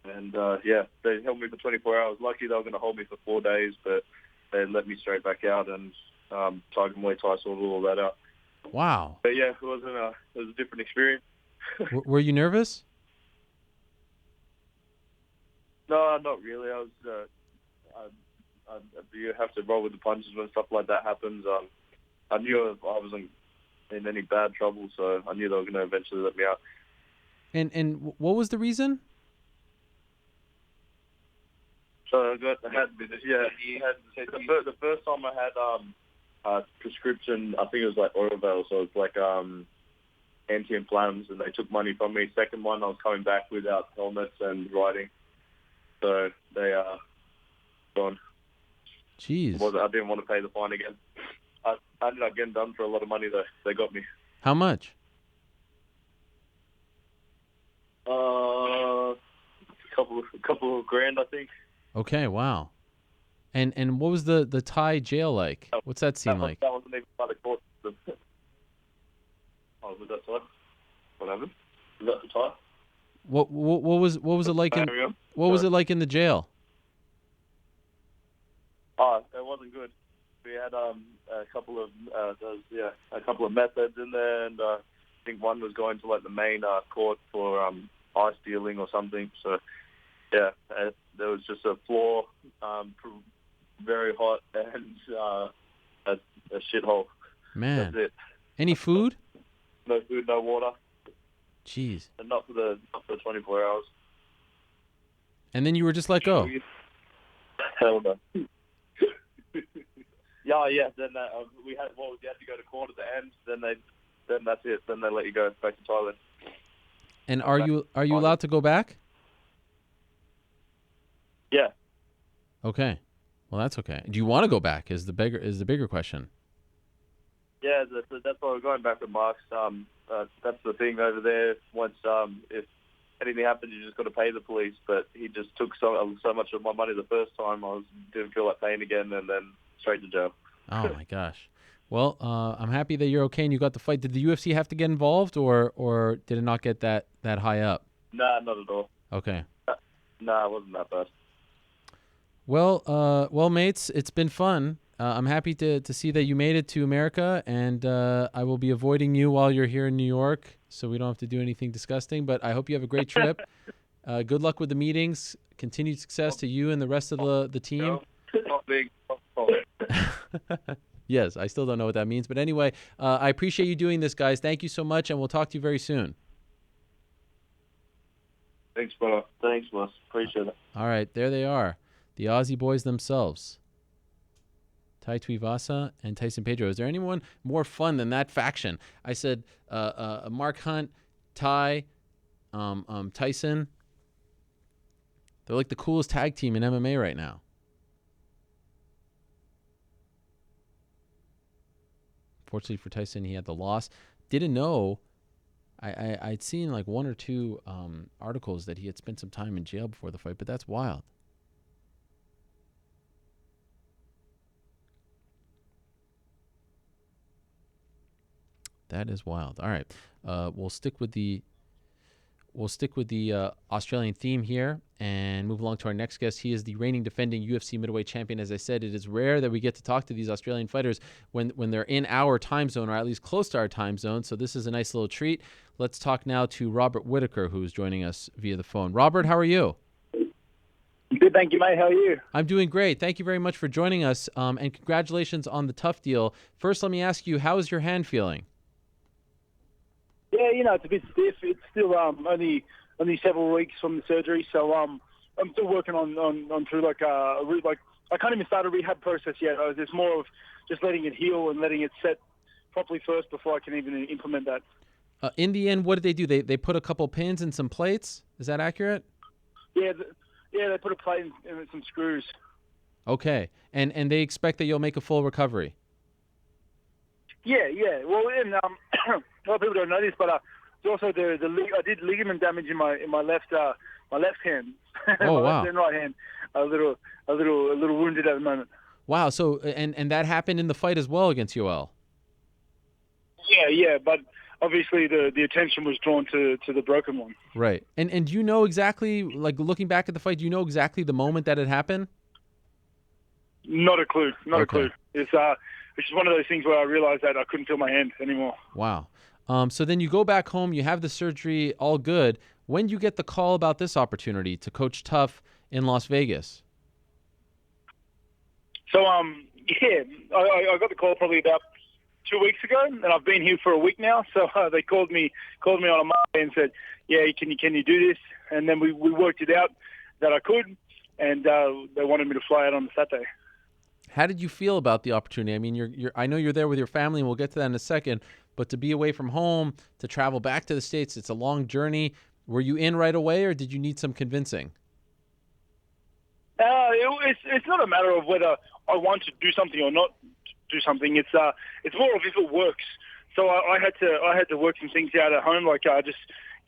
And they held me for 24 hours. Lucky they were going to hold me for 4 days, but they let me straight back out, and Tiger Muay Thai sorted all that out. Wow. But yeah, it was a different experience. Were you nervous? No, not really. You have to roll with the punches when stuff like that happens. I knew I wasn't in any bad trouble, so I knew they were going to eventually let me out. And what was the reason? So the first time I had prescription, I think it was like Orville, so it's like anti-inflammatories, and they took money from me. Second one, I was coming back without helmets and riding, so they gone. Jeez. I didn't want to pay the fine again. I ended up getting done for a lot of money though. They got me. How much? A couple of grand, I think. Okay, wow. And what was the Thai jail like? What's that scene like? That wasn't even by the court system. Oh, was that Thai? What happened? Was that the Thai? What was it like was it like in the jail? Oh, it wasn't good. We had a couple of methods in there, and I think one was going to like the main court for ice dealing or something. So yeah, there was just a floor, very hot, and a shithole. Man, that's it. Any food? No food, no water. Jeez. And not for 24 hours. And then you were just let go. Hell no. Yeah. Then we had to go to court at the end. Then that's it. Then they let you go back to Thailand. And are you allowed to go back? Yeah. Okay. Well, that's okay. Do you want to go back? Is the bigger question. Yeah, that's why we're going back with Marks. That's the thing over there. Once if anything happens, you just got to pay the police. But he just took so much of my money the first time. Didn't feel like paying again, and then straight to jail. Oh my gosh. Well, I'm happy that you're okay and you got the fight. Did the UFC have to get involved, or did it not get that high up? Nah, not at all. Okay. Nah, it wasn't that bad. Well, mates, it's been fun. I'm happy to see that you made it to America, and I will be avoiding you while you're here in New York, so we don't have to do anything disgusting. But I hope you have a great trip. Good luck with the meetings. Continued success to you and the rest of the team. Not big. Yes, I still don't know what that means. But anyway, I appreciate you doing this, guys. Thank you so much, and we'll talk to you very soon. Thanks, brother. Thanks, boss. Appreciate it. All right, there they are, the Aussie boys themselves. Tai Tuivasa and Tyson Pedro. Is there anyone more fun than that faction? I said Mark Hunt, Tai, Tyson. They're like the coolest tag team in MMA right now. Fortunately for Tyson, he had the loss. Didn't know. I'd seen like one or two articles that he had spent some time in jail before the fight, but that's wild. That is wild. All right, we'll stick with the Australian theme here and move along to our next guest. He is the reigning defending UFC middleweight champion. As I said, it is rare that we get to talk to these Australian fighters when they're in our time zone, or at least close to our time zone. So this is a nice little treat. Let's talk now to Robert Whittaker, who's joining us via the phone. Robert, how are you? Good, thank you, mate. How are you? I'm doing great. Thank you very much for joining us, and congratulations on the tough deal. First, let me ask you, how is your hand feeling? Yeah, it's a bit stiff. It's still only several weeks from the surgery, so I'm still working on through I can't even start a rehab process yet. It's more of just letting it heal and letting it set properly first before I can even implement that. In the end, what did they do? They put a couple pins and some plates. Is that accurate? Yeah, they put a plate and some screws. Okay, and they expect that you'll make a full recovery. Yeah. Well, and a lot of people don't know this, but also I did ligament damage in my left hand. Oh, my wow. left and right hand, a little wounded at the moment. Wow. So and that happened in the fight as well against Yoel. Yeah, but obviously the attention was drawn to the broken one. Right. And do you know exactly, like looking back at the fight, do you know exactly the moment that it happened? Not a clue. Not a clue. It's just one of those things where I realized that I couldn't feel my hand anymore. Wow. So then you go back home, you have the surgery, all good. When do you get the call about this opportunity to coach Tough in Las Vegas? So, I got the call probably about 2 weeks ago, and I've been here for a week now. So they called me on a Monday and said, "Yeah, can you do this?" And then we worked it out that I could, and they wanted me to fly out on Saturday. How did you feel about the opportunity? I mean, I know you're there with your family, and we'll get to that in a second. But to be away from home, to travel back to the States, it's a long journey. Were you in right away, or did you need some convincing? It's not a matter of whether I want to do something or not do something. It's more of if it works. So I had to work some things out at home, like just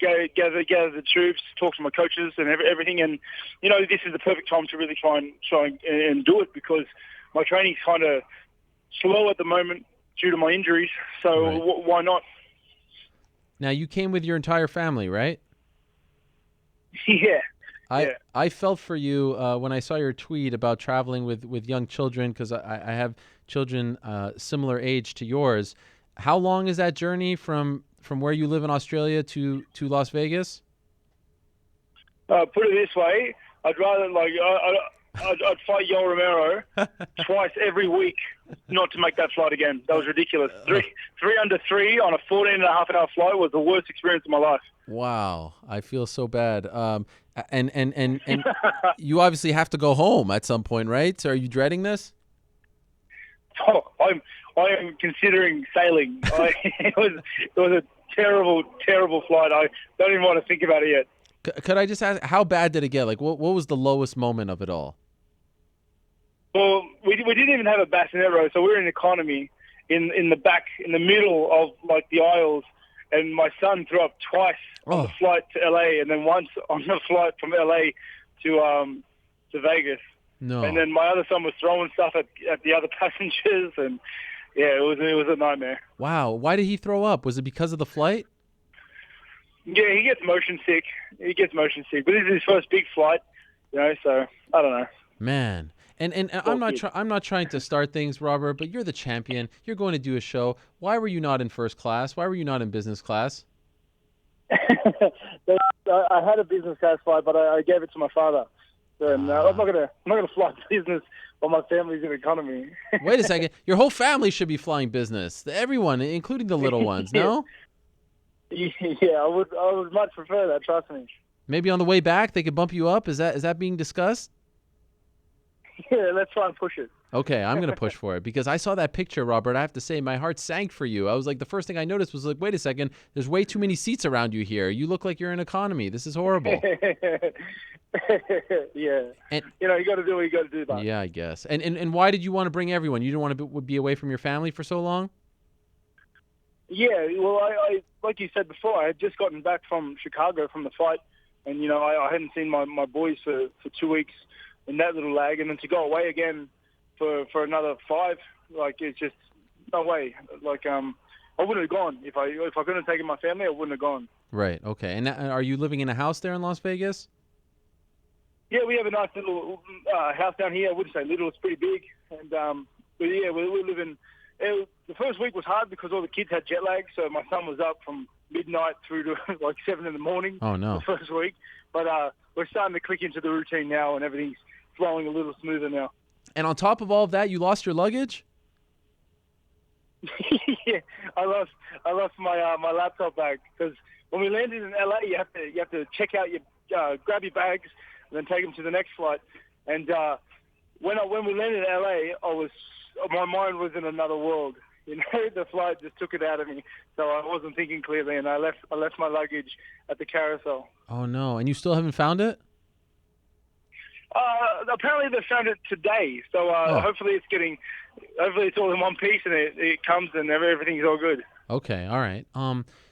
gather the troops, talk to my coaches and everything. And this is the perfect time to really try and do it, because my training's kind of slow at the moment due to my injuries. So right. Why not? Now, you came with your entire family, right? Yeah. I felt for you when I saw your tweet about traveling with young children, because I have children similar age to yours. How long is that journey from where you live in Australia to Las Vegas? Put it this way, I'd rather I'd fight Yoel Romero twice every week not to make that flight again. That was ridiculous. Three under 3 on a 14.5-hour flight was the worst experience of my life. Wow, I feel so bad. And you obviously have to go home at some point, right? So are you dreading this? Oh, I am considering sailing. It was a terrible, terrible flight. I don't even want to think about it yet. Could I just ask, how bad did it get? Like, what was the lowest moment of it all? Well, we didn't even have a bassinet row, so we were in economy in the back, in the middle of the aisles, and my son threw up twice on the flight to LA, and then once on the flight from LA to Vegas. No. And then my other son was throwing stuff at the other passengers, and yeah, it was a nightmare. Wow. Why did he throw up? Was it because of the flight? Yeah, he gets motion sick. But this is his first big flight, so I don't know. Man. And I'm not trying to start things, Robert, but you're the champion. You're going to do a show. Why were you not in first class? Why were you not in business class? I had a business class flight, but I gave it to my father. And I'm not gonna fly business while my family's in economy. Wait a second. Your whole family should be flying business. Everyone, including the little ones. No? Yeah, I would much prefer that. Trust me. Maybe on the way back they could bump you up. Is that being discussed? Yeah, let's try and push it. Okay, I'm going to push for it because I saw that picture, Robert. I have to say my heart sank for you. I was like, the first thing I noticed was like, wait a second, there's way too many seats around you here. You look like you're in economy. This is horrible. Yeah. And, you got to do what you got to do, but. Yeah, I guess. And why did you want to bring everyone? You didn't want to be away from your family for so long? Yeah, well, I like you said before, I had just gotten back from Chicago from the fight, and, I hadn't seen my boys for 2 weeks in that little lag, and then to go away again for another 5, like, it's just no way. Like, I wouldn't have gone. If I couldn't have taken my family, I wouldn't have gone. Right, okay. And are you living in a house there in Las Vegas? Yeah, we have a nice little house down here. I wouldn't say little, it's pretty big. And, but yeah, we live in... The first week was hard because all the kids had jet lag, so my son was up from midnight through to like 7 in the morning. Oh, no. The first week. But we're starting to click into the routine now, and everything's flowing a little smoother now. And on top of all of that, you lost your luggage? Yeah, I lost my laptop bag because when we landed in LA, you have to check out your grab your bags and then take them to the next flight. And when we landed in LA, my mind was in another world. The flight just took it out of me, so I wasn't thinking clearly, and I left my luggage at the carousel. Oh no! And you still haven't found it? Apparently they found it today, so hopefully it's all in one piece and it comes and everything's all good. Okay, all right.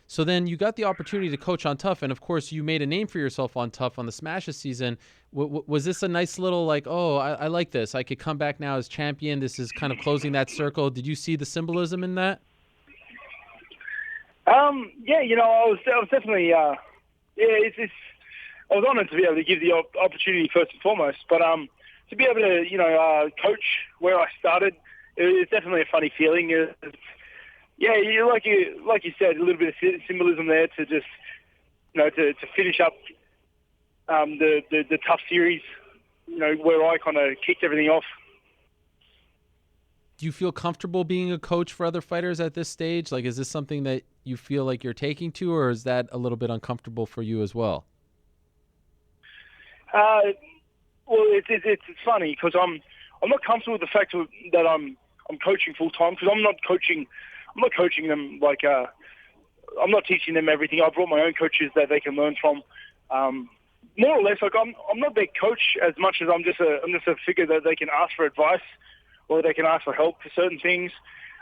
So then you got the opportunity to coach on Tough, and of course you made a name for yourself on Tough on the Smashes season. Was this a nice little I like this. I could come back now as champion. This is kind of closing that circle. Did you see the symbolism in that? Yeah, I was definitely I was honored to be able to give the opportunity first and foremost, but to be able to coach where I started, it's definitely a funny feeling. Yeah, like you said, a little bit of symbolism there to just, to finish up the Tough series, where I kind of kicked everything off. Do you feel comfortable being a coach for other fighters at this stage? Like, is this something that you feel like you're taking to, or is that a little bit uncomfortable for you as well? Well, it's funny because I'm not comfortable with the fact that I'm coaching full time because I'm not coaching them like I'm not teaching them everything. I brought my own coaches that they can learn from. More or less, like I'm not their coach as much as I'm just a figure that they can ask for advice or they can ask for help for certain things.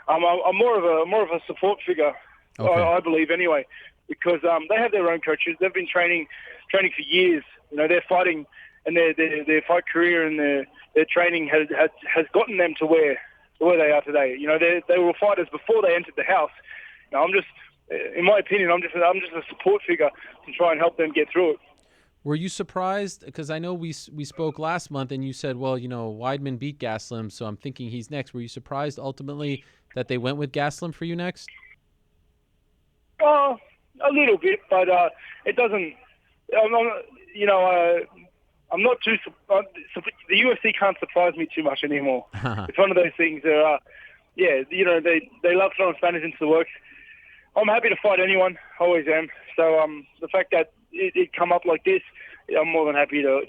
I'm more of a support figure, okay. I believe anyway, because they have their own coaches. They've been training for years. They're fighting, and their fight career and their training has gotten them to where they are today. They were fighters before they entered the house. I'm just, in my opinion, I'm just a support figure to try and help them get through it. Were you surprised? Because I know we spoke last month, and you said, well, Weidman beat Gastelum, so I'm thinking he's next. Were you surprised ultimately that they went with Gastelum for you next? A little bit, but it doesn't. I'm not too. The UFC can't surprise me too much anymore. It's one of those things. They love throwing Spanish into the works. I'm happy to fight anyone. Always am. So the fact that it come up like this, I'm more than happy to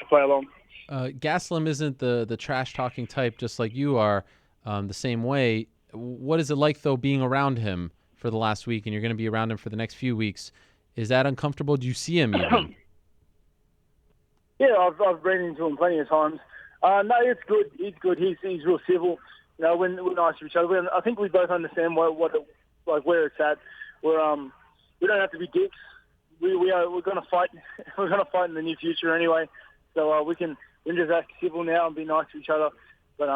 play along. Gastelum isn't the trash talking type, just like you are, the same way. What is it like though being around him for the last week, and you're going to be around him for the next few weeks? Is that uncomfortable? Do you see him even? Yeah, I've ran into him plenty of times. No, it's good. He's good. He's real civil. We're nice to each other. I think we both understand where it's at. We don't have to be dicks. We're going to fight. We're going to fight in the near future anyway. So we can just act civil now and be nice to each other. But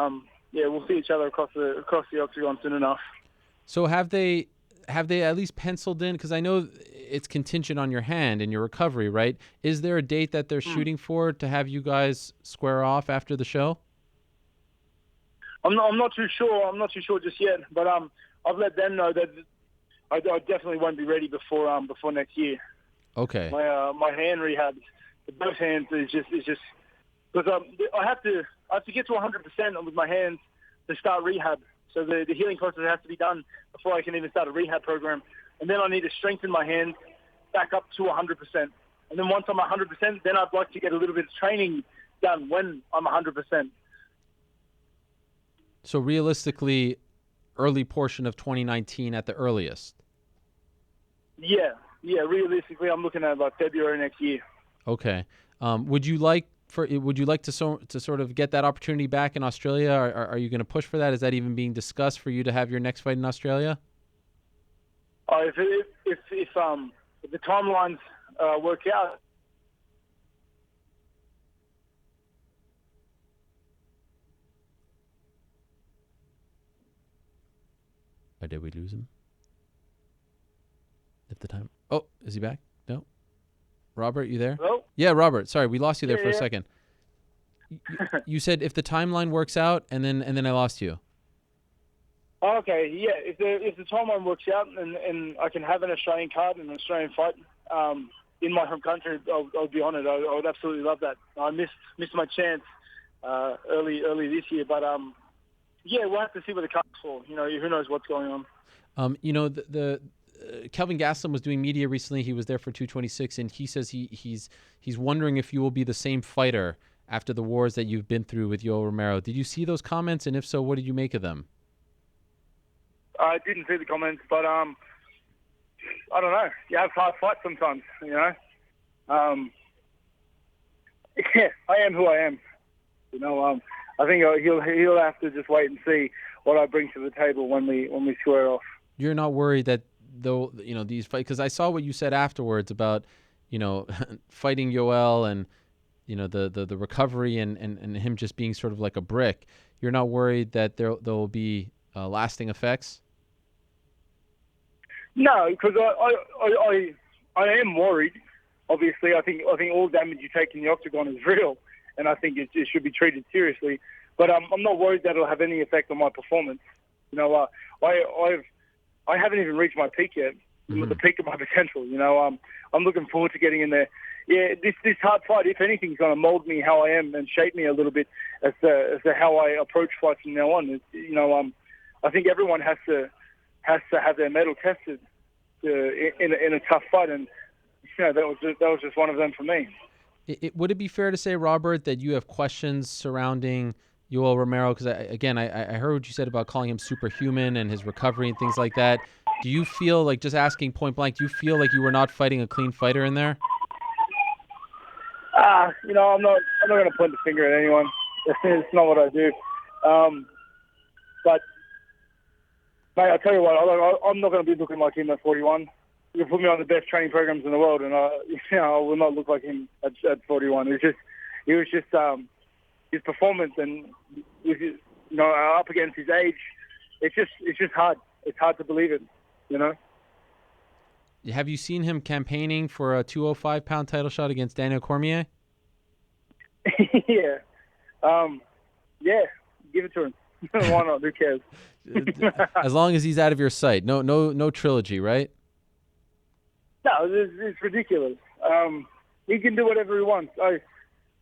we'll see each other across the Octagon soon enough. So have they at least penciled in? Because I know it's contingent on your hand and your recovery, right? Is there a date that they're shooting for to have you guys square off after the show? I'm not too sure. I'm not too sure just yet. But I've let them know that I definitely won't be ready before next year. Okay. My hand rehab, both hands is just because I have to get to 100% with my hands to start rehab. So the healing process has to be done before I can even start a rehab program. And then I need to strengthen my hand back up to 100%. And then once I'm 100%, then I'd like to get a little bit of training done when I'm 100%. So realistically, early portion of 2019 at the earliest. Yeah. Realistically, I'm looking at like February next year. Okay. Would you like to sort of get that opportunity back in Australia? Are you going to push for that? Is that even being discussed for you to have your next fight in Australia? If the timelines work out. Or did we lose him? If the time... Oh, is he back? No. Robert, you there? Hello? Yeah, Robert. Sorry, we lost you there for a Yeah. second. You said if the timeline works out, and then I lost you. Okay, yeah. If the timeline works out and I can have an Australian card and an Australian fight in my home country, I'll be honoured. I would absolutely love that. I missed my chance early this year, but yeah, we'll have to see where the card's for. You know, who knows what's going on. You know, the Kelvin Gastelum was doing media recently. He was there for 226, and he says he's wondering if you will be the same fighter after the wars that you've been through with Yoel Romero. Did you see those comments, and if so, what did you make of them? I didn't see the comments, but I don't know. You have hard fights sometimes, you know. Yeah, I am who I am. You know, I think he'll have to just wait and see what I bring to the table when we square off. You're not worried that though, you know, these fights, because I saw what you said afterwards about, you know, fighting Yoel and, you know, the recovery and him just being sort of like a brick. You're not worried that there will be lasting effects? No, because I am worried. Obviously, I think all damage you take in the Octagon is real, and I think it should be treated seriously. But I'm not worried that it'll have any effect on my performance. You know, I haven't even reached my peak yet, the peak of my potential. You know, I'm looking forward to getting in there. Yeah, this hard fight, if anything, is going to mold me how I am and shape me a little bit as to how I approach fights from now on. You know, I think everyone has to have their mettle tested in a tough fight, and you know that was just one of them for me. Would it be fair to say, Robert, that you have questions surrounding Yoel Romero? Because I heard what you said about calling him superhuman and his recovery and things like that. Do you feel like, just asking point blank, do you feel like you were not fighting a clean fighter in there? You know, I'm not going to point the finger at anyone. It's not what I do. But mate, I tell you what, I'm not going to be looking like him at 41. You can put me on the best training programs in the world, and I will not look like him at 41. It was just his performance, and with his, you know, up against his age, it's just hard. It's hard to believe it, you know. Have you seen him campaigning for a 205-pound title shot against Daniel Cormier? Yeah. Yeah, give it to him. Why not? Who cares? As long as he's out of your sight. No trilogy, right? No, it's ridiculous. He can do whatever he wants.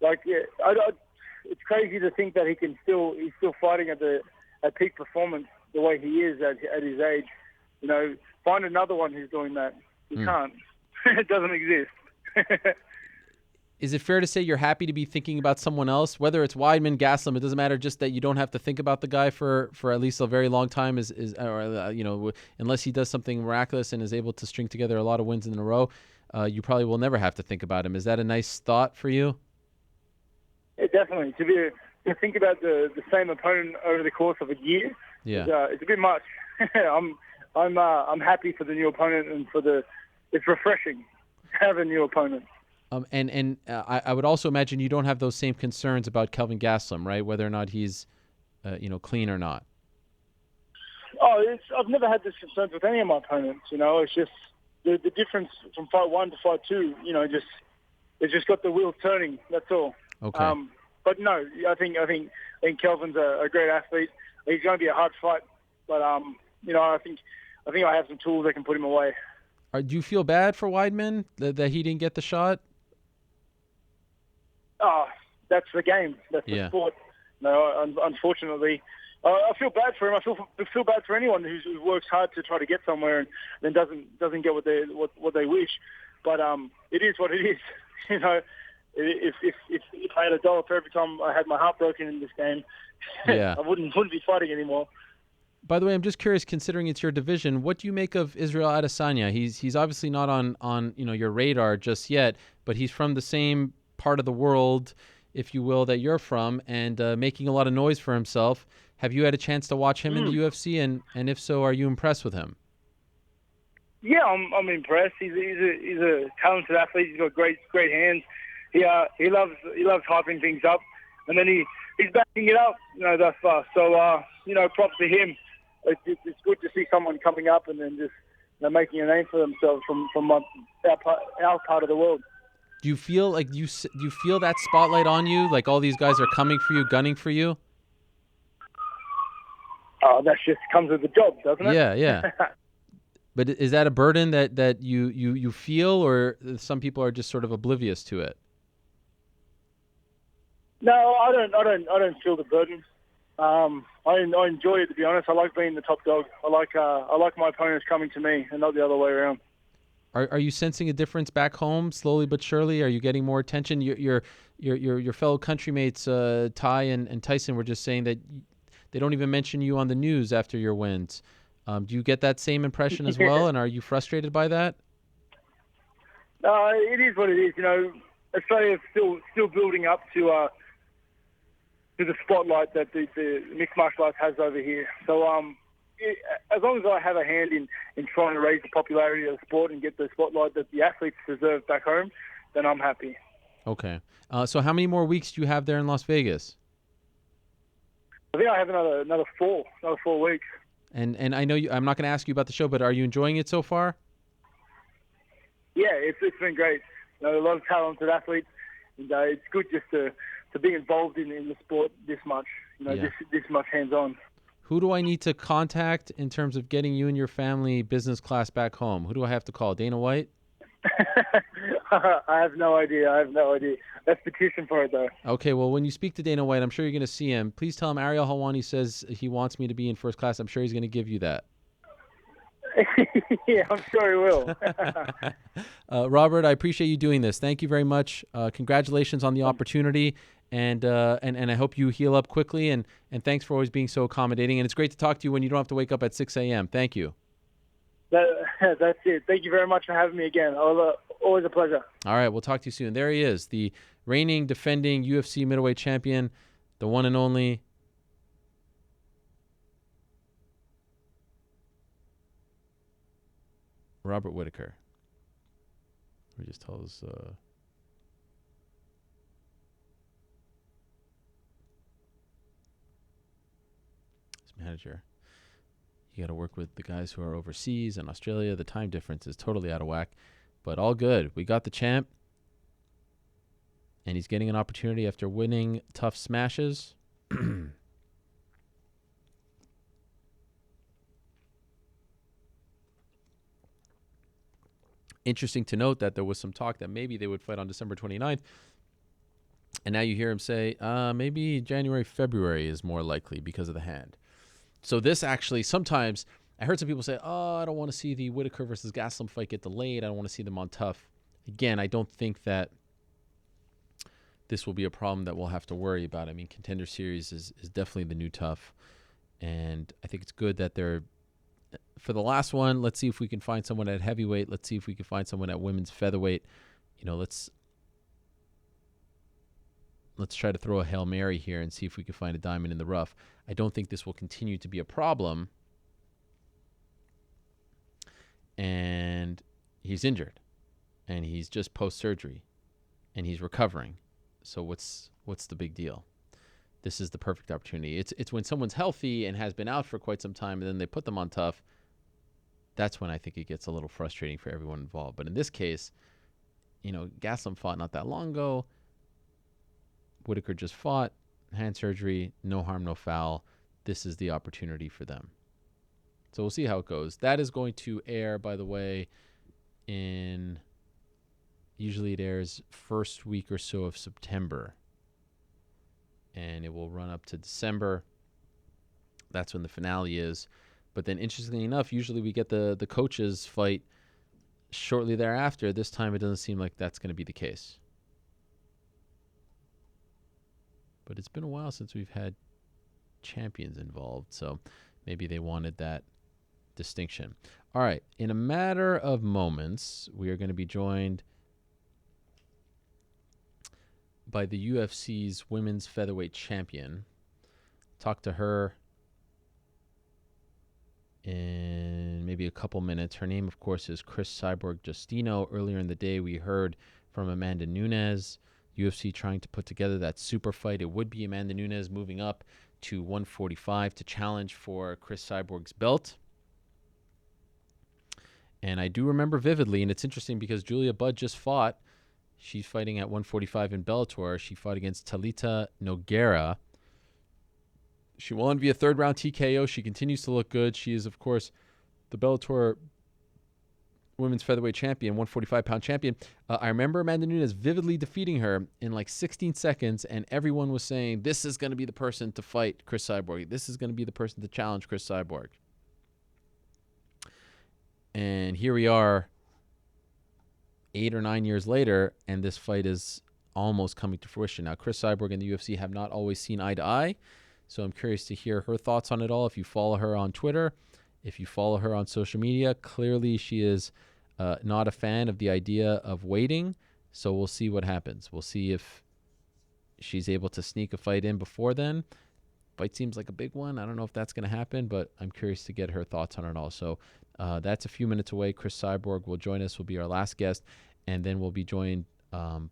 It's crazy to think that he's still fighting at peak performance the way he is at his age. You know, find another one who's doing that. You can't. It doesn't exist. Is it fair to say you're happy to be thinking about someone else, whether it's Weidman, Gastelum? It doesn't matter, just that you don't have to think about the guy for at least a very long time, you know, unless he does something miraculous and is able to string together a lot of wins in a row. You probably will never have to think about him. Is that a nice thought for you? Yeah, definitely. To think about the same opponent over the course of a year, it's a bit much. I'm happy for the new opponent, and it's refreshing to have a new opponent. I would also imagine you don't have those same concerns about Kelvin Gastelum, right? Whether or not he's, clean or not. I've never had this concerns with any of my opponents. You know, it's just the difference from fight 1 to fight 2. You know, it's just got the wheels turning. That's all. Okay. But no, I think Kelvin's a great athlete. He's going to be a hard fight, but you know, I think I have some tools that can put him away. Do you feel bad for Weidman that he didn't get the shot? Oh, that's the game. That's the sport. No, unfortunately, I feel bad for him. I feel bad for anyone who works hard to try to get somewhere and then doesn't get what they wish. But it is what it is. You know, if I had $1 for every time I had my heart broken in this game, Yeah. I wouldn't be fighting anymore. By the way, I'm just curious, considering it's your division, what do you make of Israel Adesanya? He's obviously not on your radar just yet, but he's from the same part of the world, if you will, that you're from, and making a lot of noise for himself. Have you had a chance to watch him in the UFC, and if so, are you impressed with him? Yeah, I'm impressed. He's a talented athlete. He's got great hands. He loves hyping things up, and then he's backing it up, thus far. So props to him. It's good to see someone coming up and then just making a name for themselves from our part of the world. Do you feel like do you feel that spotlight on you? Like all these guys are coming for you, gunning for you? Oh, that just comes with the job, doesn't it? Yeah. But is that a burden that you feel, or some people are just sort of oblivious to it? No, I don't feel the burden. I enjoy it, to be honest. I like being the top dog. I like my opponents coming to me and not the other way around. Are you sensing a difference back home, slowly but surely? Are you getting more attention? Your fellow countrymates, Ty and Tyson, were just saying that they don't even mention you on the news after your wins. Do you get that same impression as well, and are you frustrated by that? It is what it is. Australia's still building up to the spotlight that the mixed martial arts has over here. So as long as I have a hand in trying to raise the popularity of the sport and get the spotlight that the athletes deserve back home, then I'm happy. Okay. So how many more weeks do you have there in Las Vegas? I think I have another 4 weeks. And I know I'm not going to ask you about the show, but are you enjoying it so far? Yeah, it's been great. A lot of talented athletes, and it's good just to be involved in the sport this much. This much hands-on. Who do I need to contact in terms of getting you and your family business class back home? Who do I have to call? Dana White? I have no idea. Let's petition for it, though. Okay, well, when you speak to Dana White, I'm sure you're going to see him. Please tell him Ariel Helwani says he wants me to be in first class. I'm sure he's going to give you that. Yeah, I'm sure he will. Robert, I appreciate you doing this. Thank you very much. Congratulations on the opportunity, and I hope you heal up quickly, and thanks for always being so accommodating. And it's great to talk to you when you don't have to wake up at 6 a.m. Thank you. That's it. Thank you very much for having me again. Always a pleasure. All right, we'll talk to you soon. There he is, the reigning, defending UFC middleweight champion, the one and only Robert Whittaker. We just tell us his manager. You got to work with the guys who are overseas in Australia. The time difference is totally out of whack, but all good. We got the champ, and he's getting an opportunity after winning tough smashes. Interesting to note that there was some talk that maybe they would fight on December 29th, and now you hear him say maybe January, February is more likely because of the hand. So this actually, sometimes I heard some people say, I don't want to see the Whittaker versus Gastelum fight get delayed. I don't want to see them on tough. Again, I don't think that this will be a problem that we'll have to worry about. I mean, Contender Series is definitely the new tough. And I think it's good that they're, for the last one, let's see if we can find someone at heavyweight. Let's see if we can find someone at women's featherweight. Let's try to throw a Hail Mary here and see if we can find a diamond in the rough. I don't think this will continue to be a problem. And he's injured. And he's just post-surgery. And he's recovering. So what's the big deal? This is the perfect opportunity. It's when someone's healthy and has been out for quite some time and then they put them on tough. That's when I think it gets a little frustrating for everyone involved. But in this case, Gastelum fought not that long ago. Whittaker just fought, hand surgery, no harm, no foul. This is the opportunity for them. So we'll see how it goes. That is going to air, by the way, usually it airs first week or so of September. And it will run up to December. That's when the finale is. But then, interestingly enough, usually we get the coaches fight shortly thereafter. This time it doesn't seem like that's going to be the case. But it's been a while since we've had champions involved, so maybe they wanted that distinction. All right, in a matter of moments, we are going to be joined by the UFC's women's featherweight champion. Talk to her in maybe a couple minutes. Her name, of course, is Chris Cyborg Justino. Earlier in the day, we heard from Amanda Nunes. UFC trying to put together that super fight. It would be Amanda Nunes moving up to 145 to challenge for Chris Cyborg's belt. And I do remember vividly, and it's interesting because Julia Budd just fought. She's fighting at 145 in Bellator. She fought against Talita Nogueira. She won via third-round TKO. She continues to look good. She is, of course, the Bellator women's featherweight champion, 145-pound champion. I remember Amanda Nunes vividly defeating her in like 16 seconds, and everyone was saying, this is going to be the person to fight Chris Cyborg. This is going to be the person to challenge Chris Cyborg. And here we are 8 or 9 years later, and this fight is almost coming to fruition. Now, Chris Cyborg and the UFC have not always seen eye to eye, so I'm curious to hear her thoughts on it all. If you follow her on Twitter, if you follow her on social media, clearly she is not a fan of the idea of waiting, so we'll see what happens. We'll see if she's able to sneak a fight in before then. Fight seems like a big one. I don't know if that's going to happen, but I'm curious to get her thoughts on it all. So that's a few minutes away. Chris Cyborg will join us, will be our last guest, and then we'll be joined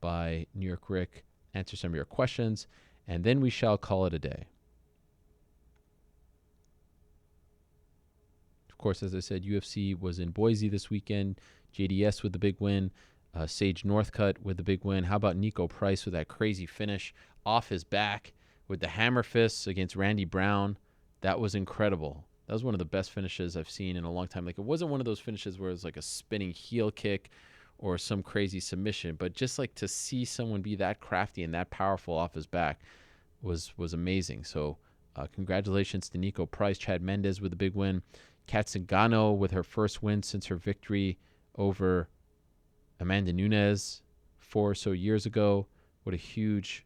by New York Rick, answer some of your questions, and then we shall call it a day. Of course, as I said, UFC was in Boise this weekend. JDS with the big win. Sage Northcutt with the big win. How about Nico Price with that crazy finish off his back with the hammer fists against Randy Brown? That was incredible. That was one of the best finishes I've seen in a long time. Like, it wasn't one of those finishes where it was like a spinning heel kick or some crazy submission, but just like to see someone be that crafty and that powerful off his back was amazing. So congratulations to Nico Price. Chad Mendes with the big win. Kat Zingano with her first win since her victory over Amanda Nunes 4 or so years ago. What a huge,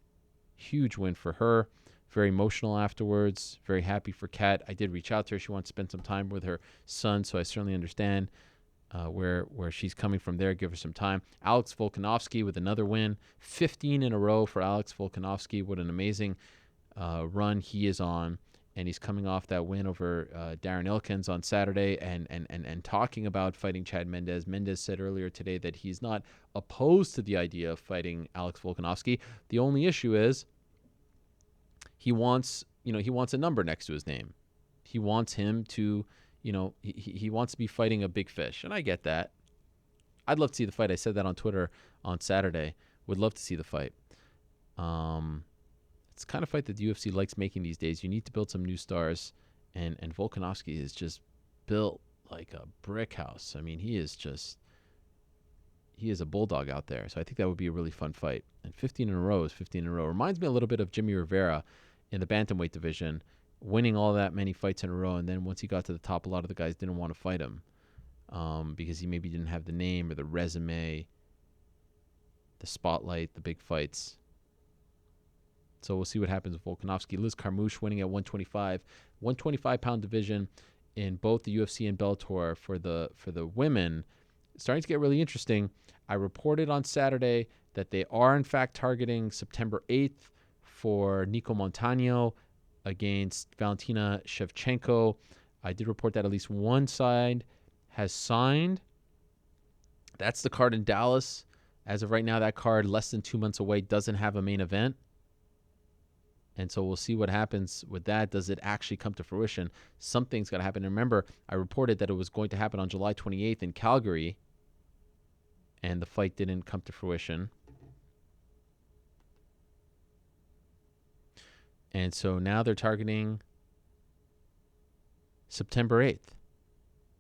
huge win for her. Very emotional afterwards. Very happy for Kat. I did reach out to her. She wants to spend some time with her son, so I certainly understand where she's coming from there. Give her some time. Alex Volkanovski with another win. 15 in a row for Alex Volkanovski. What an amazing run he is on. And he's coming off that win over Darren Elkins on Saturday and talking about fighting Chad Mendes. Mendes said earlier today that he's not opposed to the idea of fighting Alex Volkanovski. The only issue is he wants a number next to his name. He wants him to, he wants to be fighting a big fish. And I get that. I'd love to see the fight. I said that on Twitter on Saturday. Would love to see the fight. It's the kind of fight that the UFC likes making these days. You need to build some new stars, and Volkanovski is just built like a brick house. I mean, he is a bulldog out there. So I think that would be a really fun fight. And 15 in a row is 15 in a row. Reminds me a little bit of Jimmy Rivera in the bantamweight division, winning all that many fights in a row, and then once he got to the top, a lot of the guys didn't want to fight him because he maybe didn't have the name or the resume, the spotlight, the big fights. So we'll see what happens with Volkanovski. Liz Carmouche winning at 125, 125-pound division in both the UFC and Bellator for the women. It's starting to get really interesting. I reported on Saturday that they are in fact targeting September 8th for Nico Montano against Valentina Shevchenko. I did report that at least one side has signed. That's the card in Dallas. As of right now, that card, less than 2 months away, doesn't have a main event. And so we'll see what happens with that. Does it actually come to fruition? Something's got to happen. And remember, I reported that it was going to happen on July 28th in Calgary, and the fight didn't come to fruition. And so now they're targeting September 8th.